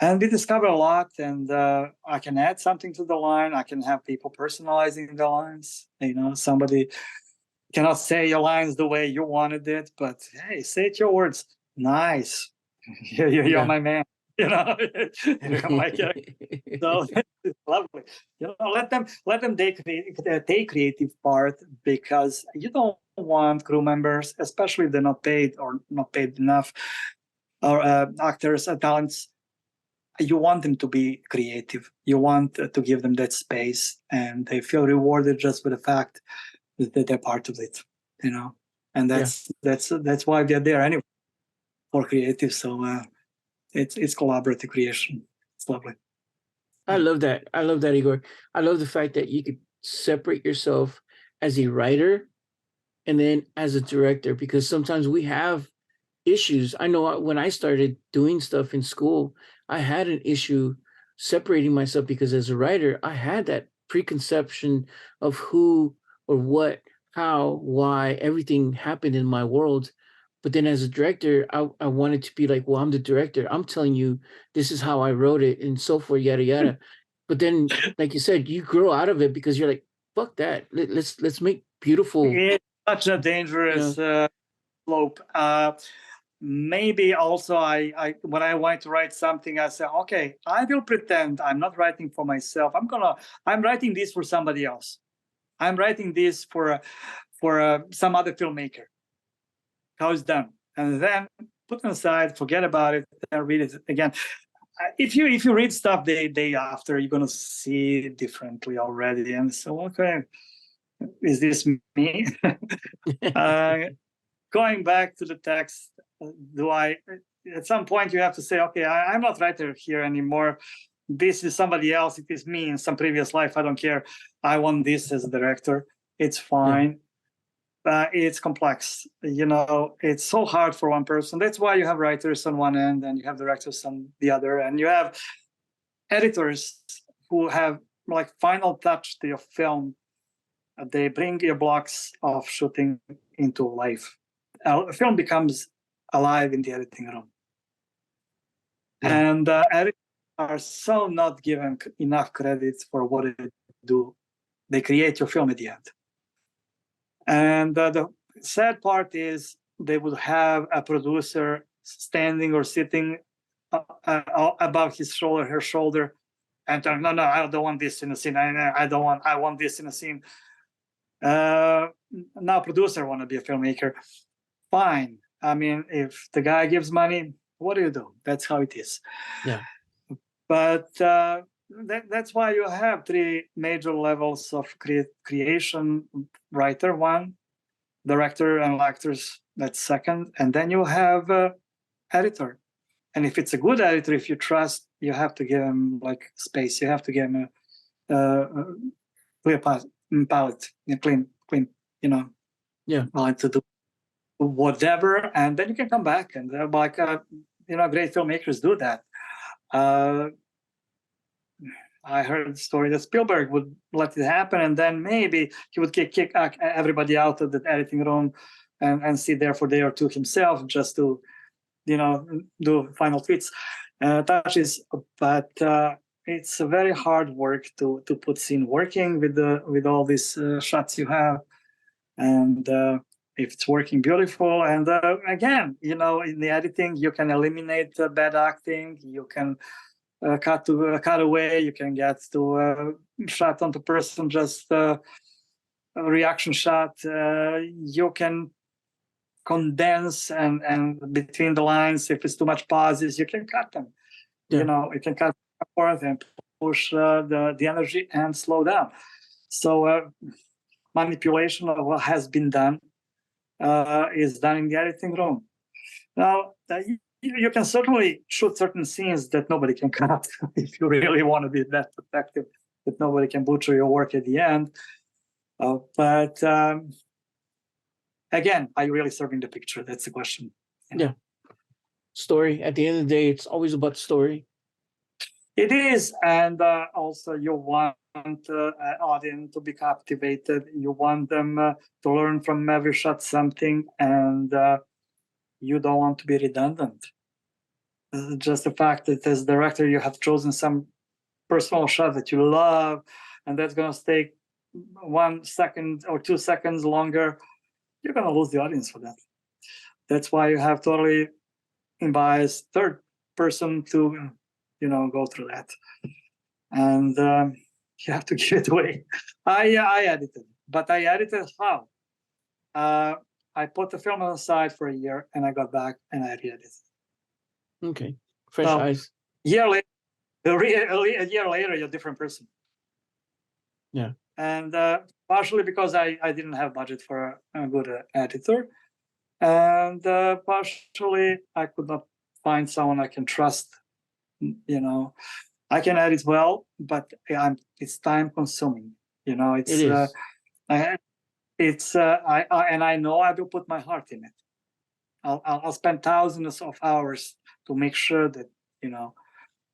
And we discover a lot, and I can add something to the line. I can have people personalizing the lines. Somebody cannot say your lines the way you wanted it, but hey, say it your words. Nice. You're my man. You're my character. So it's lovely. Let them take creative part, because you don't want crew members, especially if they're not paid or not paid enough, or actors, talents. You want them to be creative. You want to give them that space, and they feel rewarded just with the fact that they're part of it. And that's why they're there anyway, for creative. So it's collaborative creation. It's lovely. I love that. I love that, Igor. I love the fact that you could separate yourself as a writer and then as a director, because sometimes we have issues. I know when I started doing stuff in school, I had an issue separating myself, because as a writer, I had that preconception of who or what, how, why everything happened in my world. But then as a director, I wanted to be like, well, I'm the director. I'm telling you, this is how I wrote it and so forth, yada, yada. But then, like you said, you grow out of it, because you're like, fuck that. Let's make beautiful such a dangerous slope. Maybe also I when I want to write something, I say, okay, I will pretend I'm not writing for myself. I'm writing this for somebody else. I'm writing this for some other filmmaker. How it's done, and then put it aside, forget about it, and read it again. If you read stuff the day after, you're gonna see it differently already, and so okay, is this me? Going back to the text, do I? At some point, you have to say, okay, I'm not writer here anymore. This is somebody else. It is me in some previous life. I don't care. I want this as a director. It's fine. It's complex. It's so hard for one person. That's why you have writers on one end and you have directors on the other, and you have editors who have like final touch to your film. They bring your blocks of shooting into life. A film becomes alive in the editing room. And editors are so not given enough credit for what they do. They create your film at the end. And the sad part is they would have a producer standing or sitting above his shoulder, her shoulder, and telling, no, I don't want this in the scene. I want this in the scene. Now producer want to be a filmmaker. Fine. I mean, if the guy gives money, what do? That's how it is. Yeah. But that's why you have three major levels of creation: writer, one; director and actors, that's second; and then you have editor. And if it's a good editor, if you trust, you have to give him like space. You have to give him a clear palette, clean, palette to do whatever, and then you can come back and great filmmakers do that. I heard the story that Spielberg would let it happen, and then maybe he would kick everybody out of the editing room and sit there for a day or two himself just to, do final tweets, touches. But it's a very hard work to put scene working with all these shots you have, and if it's working, beautiful. And again, in the editing, you can eliminate bad acting. You can cut away. You can get to shot on the person, just a reaction shot. You can condense and between the lines. If it's too much pauses, you can cut them. Yeah. You can cut forth and push the energy and slow down. So manipulation of what has been done is done in the editing room. Now, you can certainly shoot certain scenes that nobody can cut if you really want to be that effective, that nobody can butcher your work at the end. But again, are you really serving the picture? That's the question. Yeah. Story. At the end of the day, it's always about story. It is, and also you want an audience to be captivated. You want them to learn from every shot something, and you don't want to be redundant. Just the fact that as director you have chosen some personal shot that you love, and that's going to take 1 second or 2 seconds longer, you're going to lose the audience for that. That's why you have totally unbiased third person to go through that, and you have to give it away. I edited, but I edited how? I put the film on the side for a year, and I got back and I re-edited. Okay, fresh eyes. A year later, you're a different person. Yeah, and partially because I didn't have budget for a good editor, and partially I could not find someone I can trust. I can edit well, but it's time consuming. It is. I know I will put my heart in it. I'll spend thousands of hours to make sure that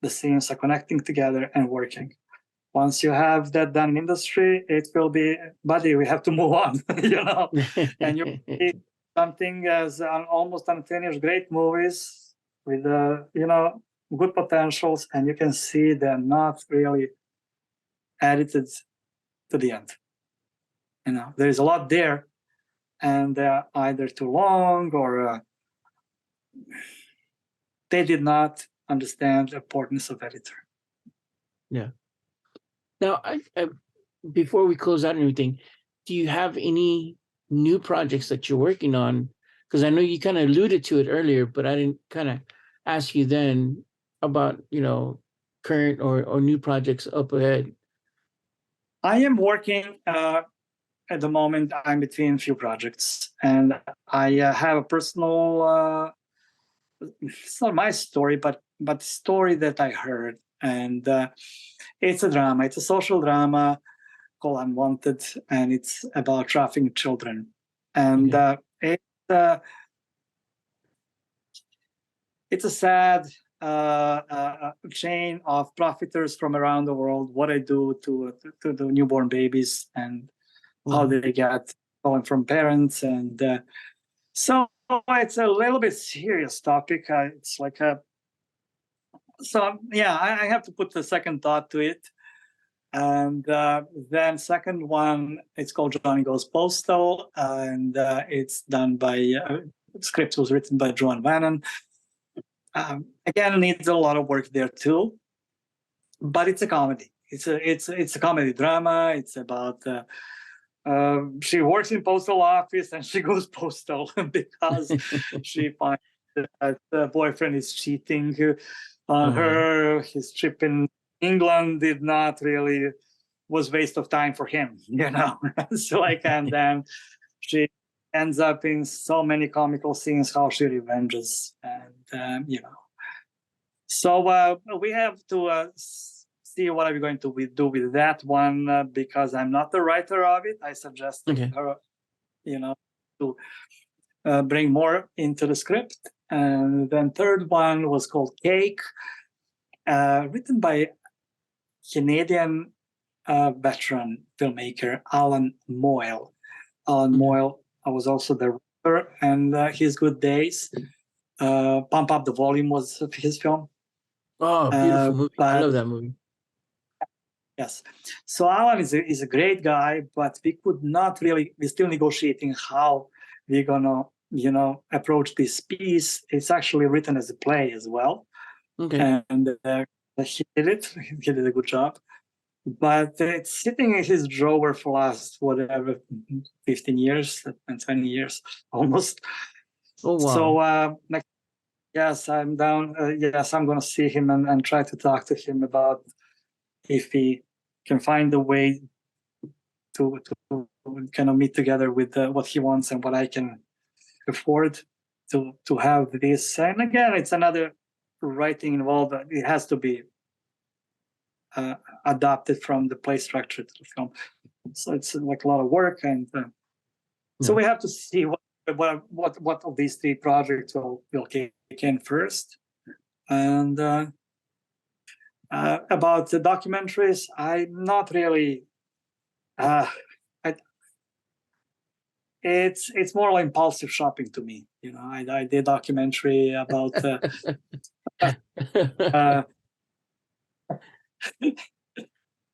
the scenes are connecting together and working. Once you have that done in industry, it will be, buddy, we have to move on. And you see something as almost unfinished, great movies with good potentials, and you can see they're not really edited to the end. There is a lot there, and they're either too long or they did not understand the importance of editor. Yeah. Now, before we close out and everything, do you have any new projects that you're working on? Because I know you kind of alluded to it earlier, but I didn't kind of ask you then about, current or new projects up ahead. I am working at the moment. I'm between a few projects, and I have a personal. It's not my story, but story that I heard, and it's a drama. It's a social drama called Unwanted, and it's about trafficking children. And it's a sad chain of profiteers from around the world. What I do to the newborn babies and how they get stolen from parents, and so it's a little bit serious topic. It's like I have to put the second thought to it. And then second one, it's called Johnny Goes Postal, and it's done by script was written by Joan Vannon. Again, needs a lot of work there too, but it's a comedy. It's a comedy drama. It's about she works in postal office and she goes postal because she finds that the boyfriend is cheating on her. His trip in England did not really was waste of time for him, So and then she ends up in so many comical scenes how she revenges, and So we have to see what are we going to do with that one because I'm not the writer of it. I suggested her, to bring more into the script. And then third one was called Cake, written by Canadian veteran filmmaker Alan Moyle. Alan Moyle was also the writer, and his Good Days. Pump Up the Volume was his film. Oh, beautiful movie! I love that movie. Yes. So Alan is a great guy, but we could not really. We're still negotiating how we're gonna, approach this piece. It's actually written as a play as well. Okay. And he did it. He did a good job. But it's sitting in his drawer for last 15 years and 20 years almost. Oh wow! So yes, I'm down. Yes, I'm going to see him and try to talk to him about if he can find a way to kind of meet together with what he wants and what I can afford to have this. And again, it's another writing involved. It has to be adapted from the play structure to the film. So it's like a lot of work, and so we have to see what of these three projects will kick in first. And about the documentaries, I'm not really. It's more like impulsive shopping to me. I did a documentary about.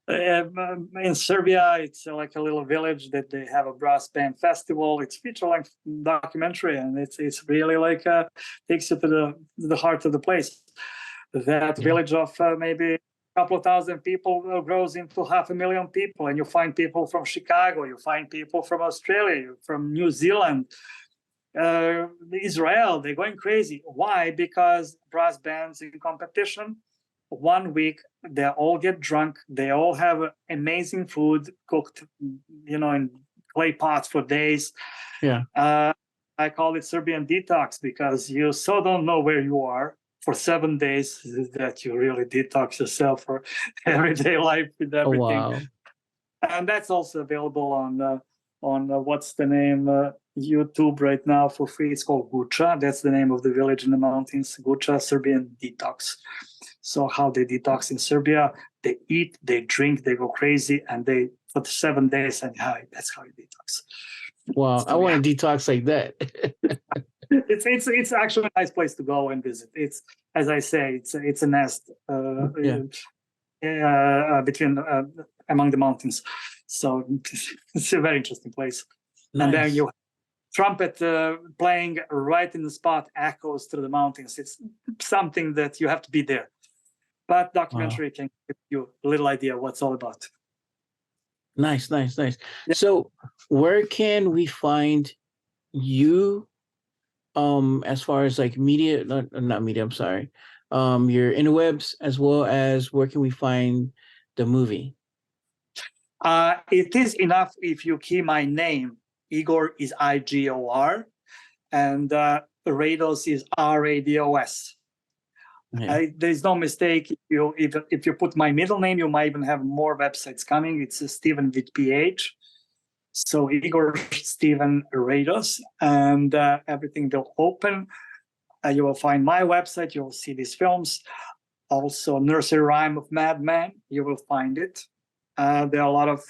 In Serbia, it's like a little village that they have a brass band festival. It's feature-length documentary, and it's really like takes you to the heart of the place. That village of maybe a couple of thousand people grows into 500,000 people, and you find people from Chicago, you find people from Australia, from New Zealand, Israel. They're going crazy. Why? Because brass bands in competition. 1 week, they all get drunk. They all have amazing food cooked, in clay pots for days. Yeah. I call it Serbian detox because you so don't know where you are for 7 days that you really detox yourself for everyday life with everything. Oh, wow. And that's also available on what's the name YouTube right now for free. It's called Guča. That's the name of the village in the mountains. Guča, Serbian detox. So how they detox in Serbia? They eat, they drink, they go crazy, and they for 7 days, and that's how you detox. Wow, so, I want to detox like that. It's actually a nice place to go and visit. It's, as I say, it's a nest between among the mountains. So it's a very interesting place. Nice. And then you trumpet playing right in the spot echoes through the mountains. It's something that you have to be there. But documentary can give you a little idea what it's all about. Nice. Yeah. So where can we find you as far as like media, not media, I'm sorry. Your interwebs, as well as where can we find the movie? It is enough if you key my name. Igor is Igor, and Rados is Rados. Yeah. There's no mistake. If you put my middle name, you might even have more websites coming. It's Steven with PH. So Igor Steven Rados, and everything will open. You will find my website. You will see these films. Also, Nursery Rhyme of Madman. You will find it. There are a lot of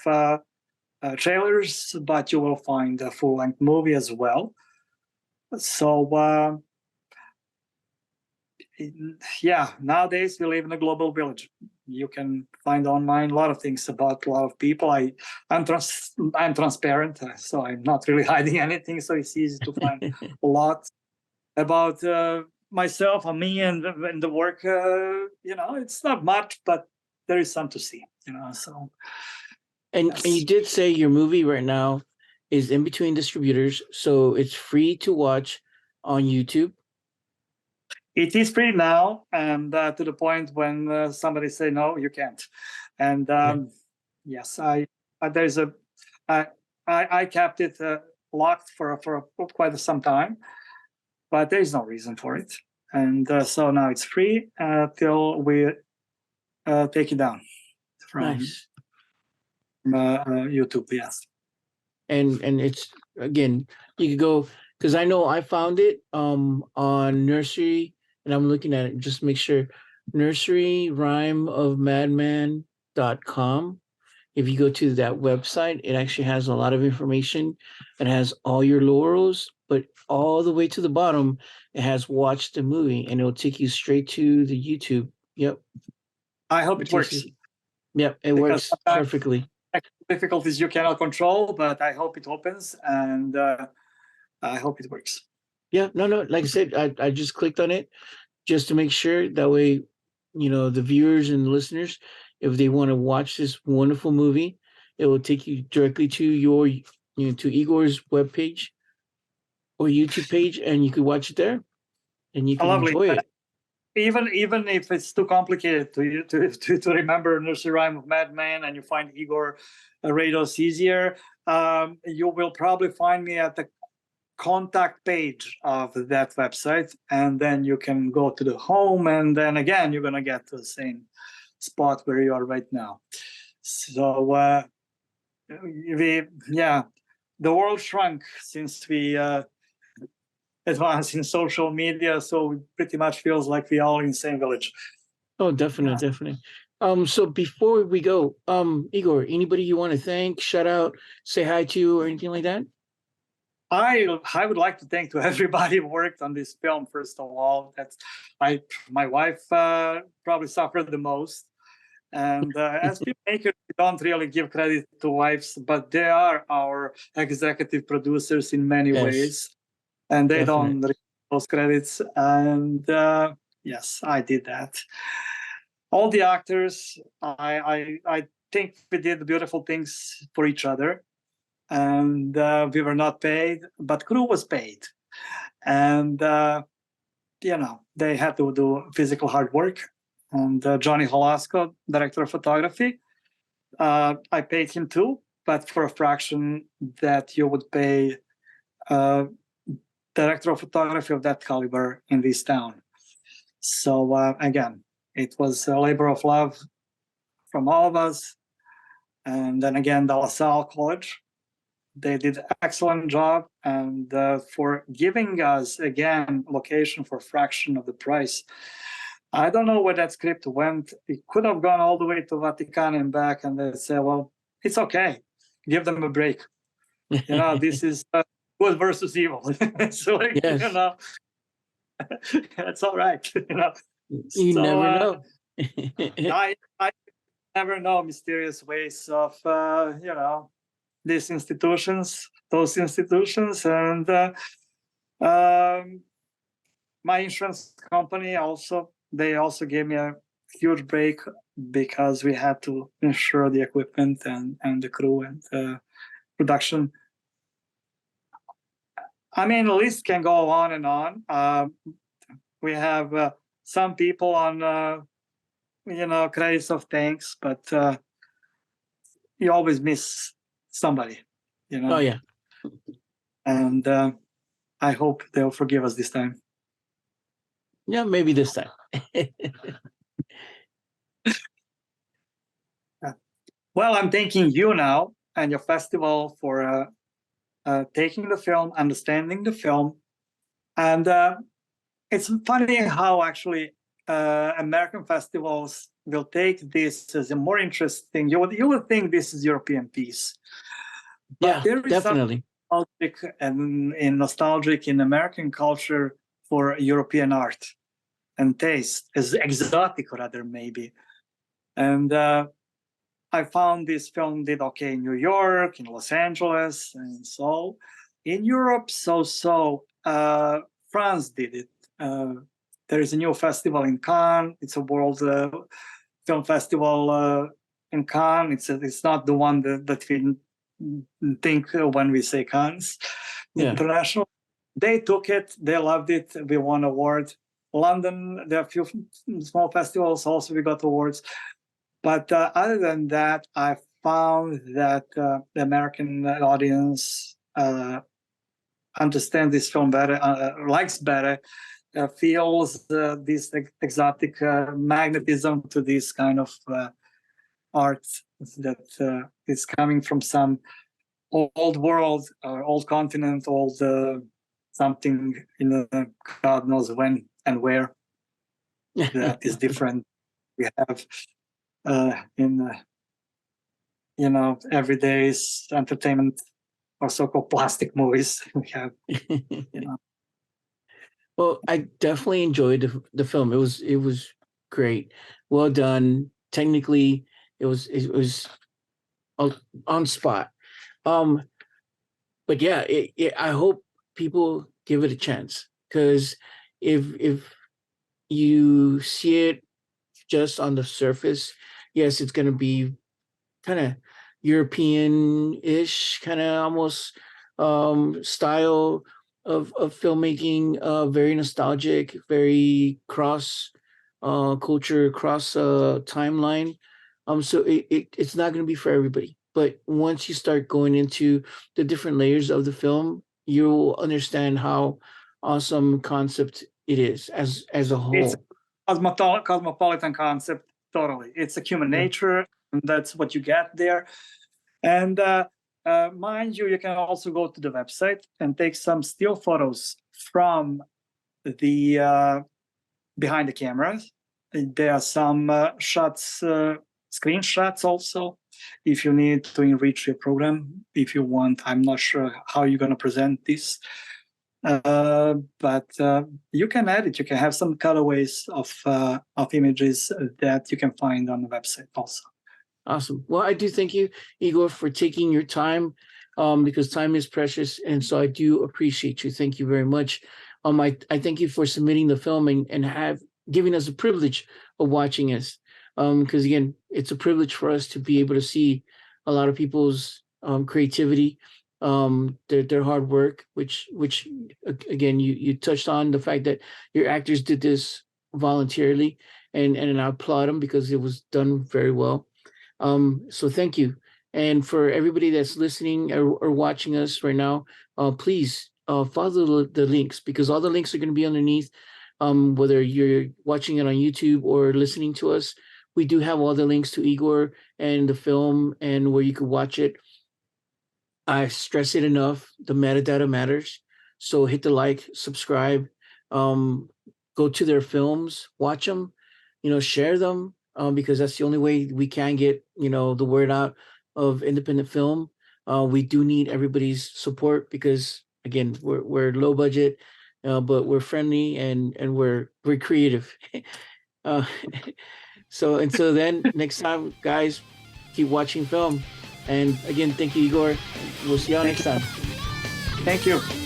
trailers, but you will find a full-length movie as well. So, yeah, nowadays we live in a global village. You can find online a lot of things about a lot of people. I'm transparent, so I'm not really hiding anything. So it's easy to find a lot about myself and me and the work. It's not much, but there is some to see. So. And Yes. and you did say your movie right now is in between distributors, so it's free to watch on YouTube. It is free now, and to the point when somebody say no, you can't. And yes, I kept it locked for quite some time, but there is no reason for it. And so now it's free till we take it down from Nice. YouTube. Yes. And it's, again, you could go, because I know I found it on Nursery, and I'm looking at it just to make sure. Nursery Rhyme of Madman.com. If you go to that website, it actually has a lot of information. It has all your laurels, but all the way to the bottom, it has watch the movie, and it'll take you straight to the YouTube. Yep. I hope it works. Yep, it Because works perfectly. Difficulties you cannot control, but I hope it opens, and I hope it works. Yeah, no, like I said, I just clicked on it just to make sure. That way, the viewers and listeners, if they want to watch this wonderful movie, it will take you directly to your, to Igor's webpage or YouTube page, and you could watch it there, and you can enjoy it. Even if it's too complicated to remember Nursery Rhyme of Madman, and you find Igor Rados easier, you will probably find me at the contact page of that website, and then you can go to the home, and then again you're gonna get to the same spot where you are right now. So the world shrunk since we advanced in social media, so it pretty much feels like we all in the same village. Oh, definitely. So before we go, Igor, anybody you want to thank, shout out, say hi to, or anything like that? I would like to thank to everybody who worked on this film. First of all, my wife probably suffered the most, and as filmmakers, we don't really give credit to wives, but they are our executive producers in many ways, and they don't receive those credits. And yes, I did that. All the actors, I think we did beautiful things for each other. And we were not paid, but crew was paid, and they had to do physical hard work. And Johnny Holasco, director of photography, I paid him too, but for a fraction that you would pay director of photography of that caliber in this town. So again, it was a labor of love from all of us. And then again, the La Salle College. They did an excellent job, and for giving us, again, location for a fraction of the price. I don't know where that script went. It could have gone all the way to Vatican and back, and they say, well, it's okay. Give them a break. This is good versus evil. So, it's all right. You never know. I never know mysterious ways of, those institutions, and my insurance company they also gave me a huge break because we had to insure the equipment and the crew and production. I mean, the list can go on and on. We have some people on, credits of thanks, but you always miss somebody, Oh yeah. and I hope they'll forgive us this time. Yeah, maybe this time. Well, I'm thanking you now and your festival for taking the film, understanding the film, and it's funny how actually American festivals will take this as a more interesting. You would think this is European piece, but Yeah, there is definitely. something nostalgic in American culture for European art and taste, as exotic rather maybe. And I found this film did okay in New York, in Los Angeles, and so in Europe. France did it. There is a new festival in Cannes. It's a world film festival in Cannes. It's not the one that we think when we say Cannes International. They took it. They loved it. We won award. London, there are a few small festivals. Also, we got awards. But other than that, I found that the American audience understands this film better, likes better, feels this exotic magnetism to this kind of art that is coming from some old world, old continent, old something in God knows when and where that is different. We have in everyday's entertainment or so-called plastic movies we have. Well, I definitely enjoyed the film. It was great, well done. Technically, it was on spot. But yeah, I hope people give it a chance, because if you see it just on the surface, yes, it's going to be kind of European-ish, kind of almost style of filmmaking, very nostalgic, very cross culture, cross timeline. So it's not going to be for everybody. But once you start going into the different layers of the film, you'll understand how awesome concept it is as a whole. It's a cosmopolitan concept, totally. It's a human nature, and that's what you get there. And mind you, you can also go to the website and take some still photos from the behind the cameras. There are some shots, screenshots also, if you need to enrich your program, if you want. I'm not sure how you're going to present this. But you can edit. You can have some colorways of images that you can find on the website also. Awesome. Well, I do thank you, Igor, for taking your time, because time is precious, and so I do appreciate you. Thank you very much. I thank you for submitting the film and have giving us the privilege of watching us. Because again, it's a privilege for us to be able to see a lot of people's creativity, their hard work, which again, you touched on the fact that your actors did this voluntarily, and I applaud them because it was done very well. So thank you. And for everybody that's listening or watching us right now, please follow the links, because all the links are going to be underneath. Whether you're watching it on YouTube or listening to us, we do have all the links to Igor and the film and where you could watch it. I stress it enough. The metadata matters. So hit the like, subscribe, go to their films, watch them, share them, because that's the only way we can get, the word out of independent film. We do need everybody's support because, again, we're low budget, but we're friendly and we're creative. So until then, next time, guys, keep watching film. And again, thank you, Igor. We'll see y'all next time. Thank you.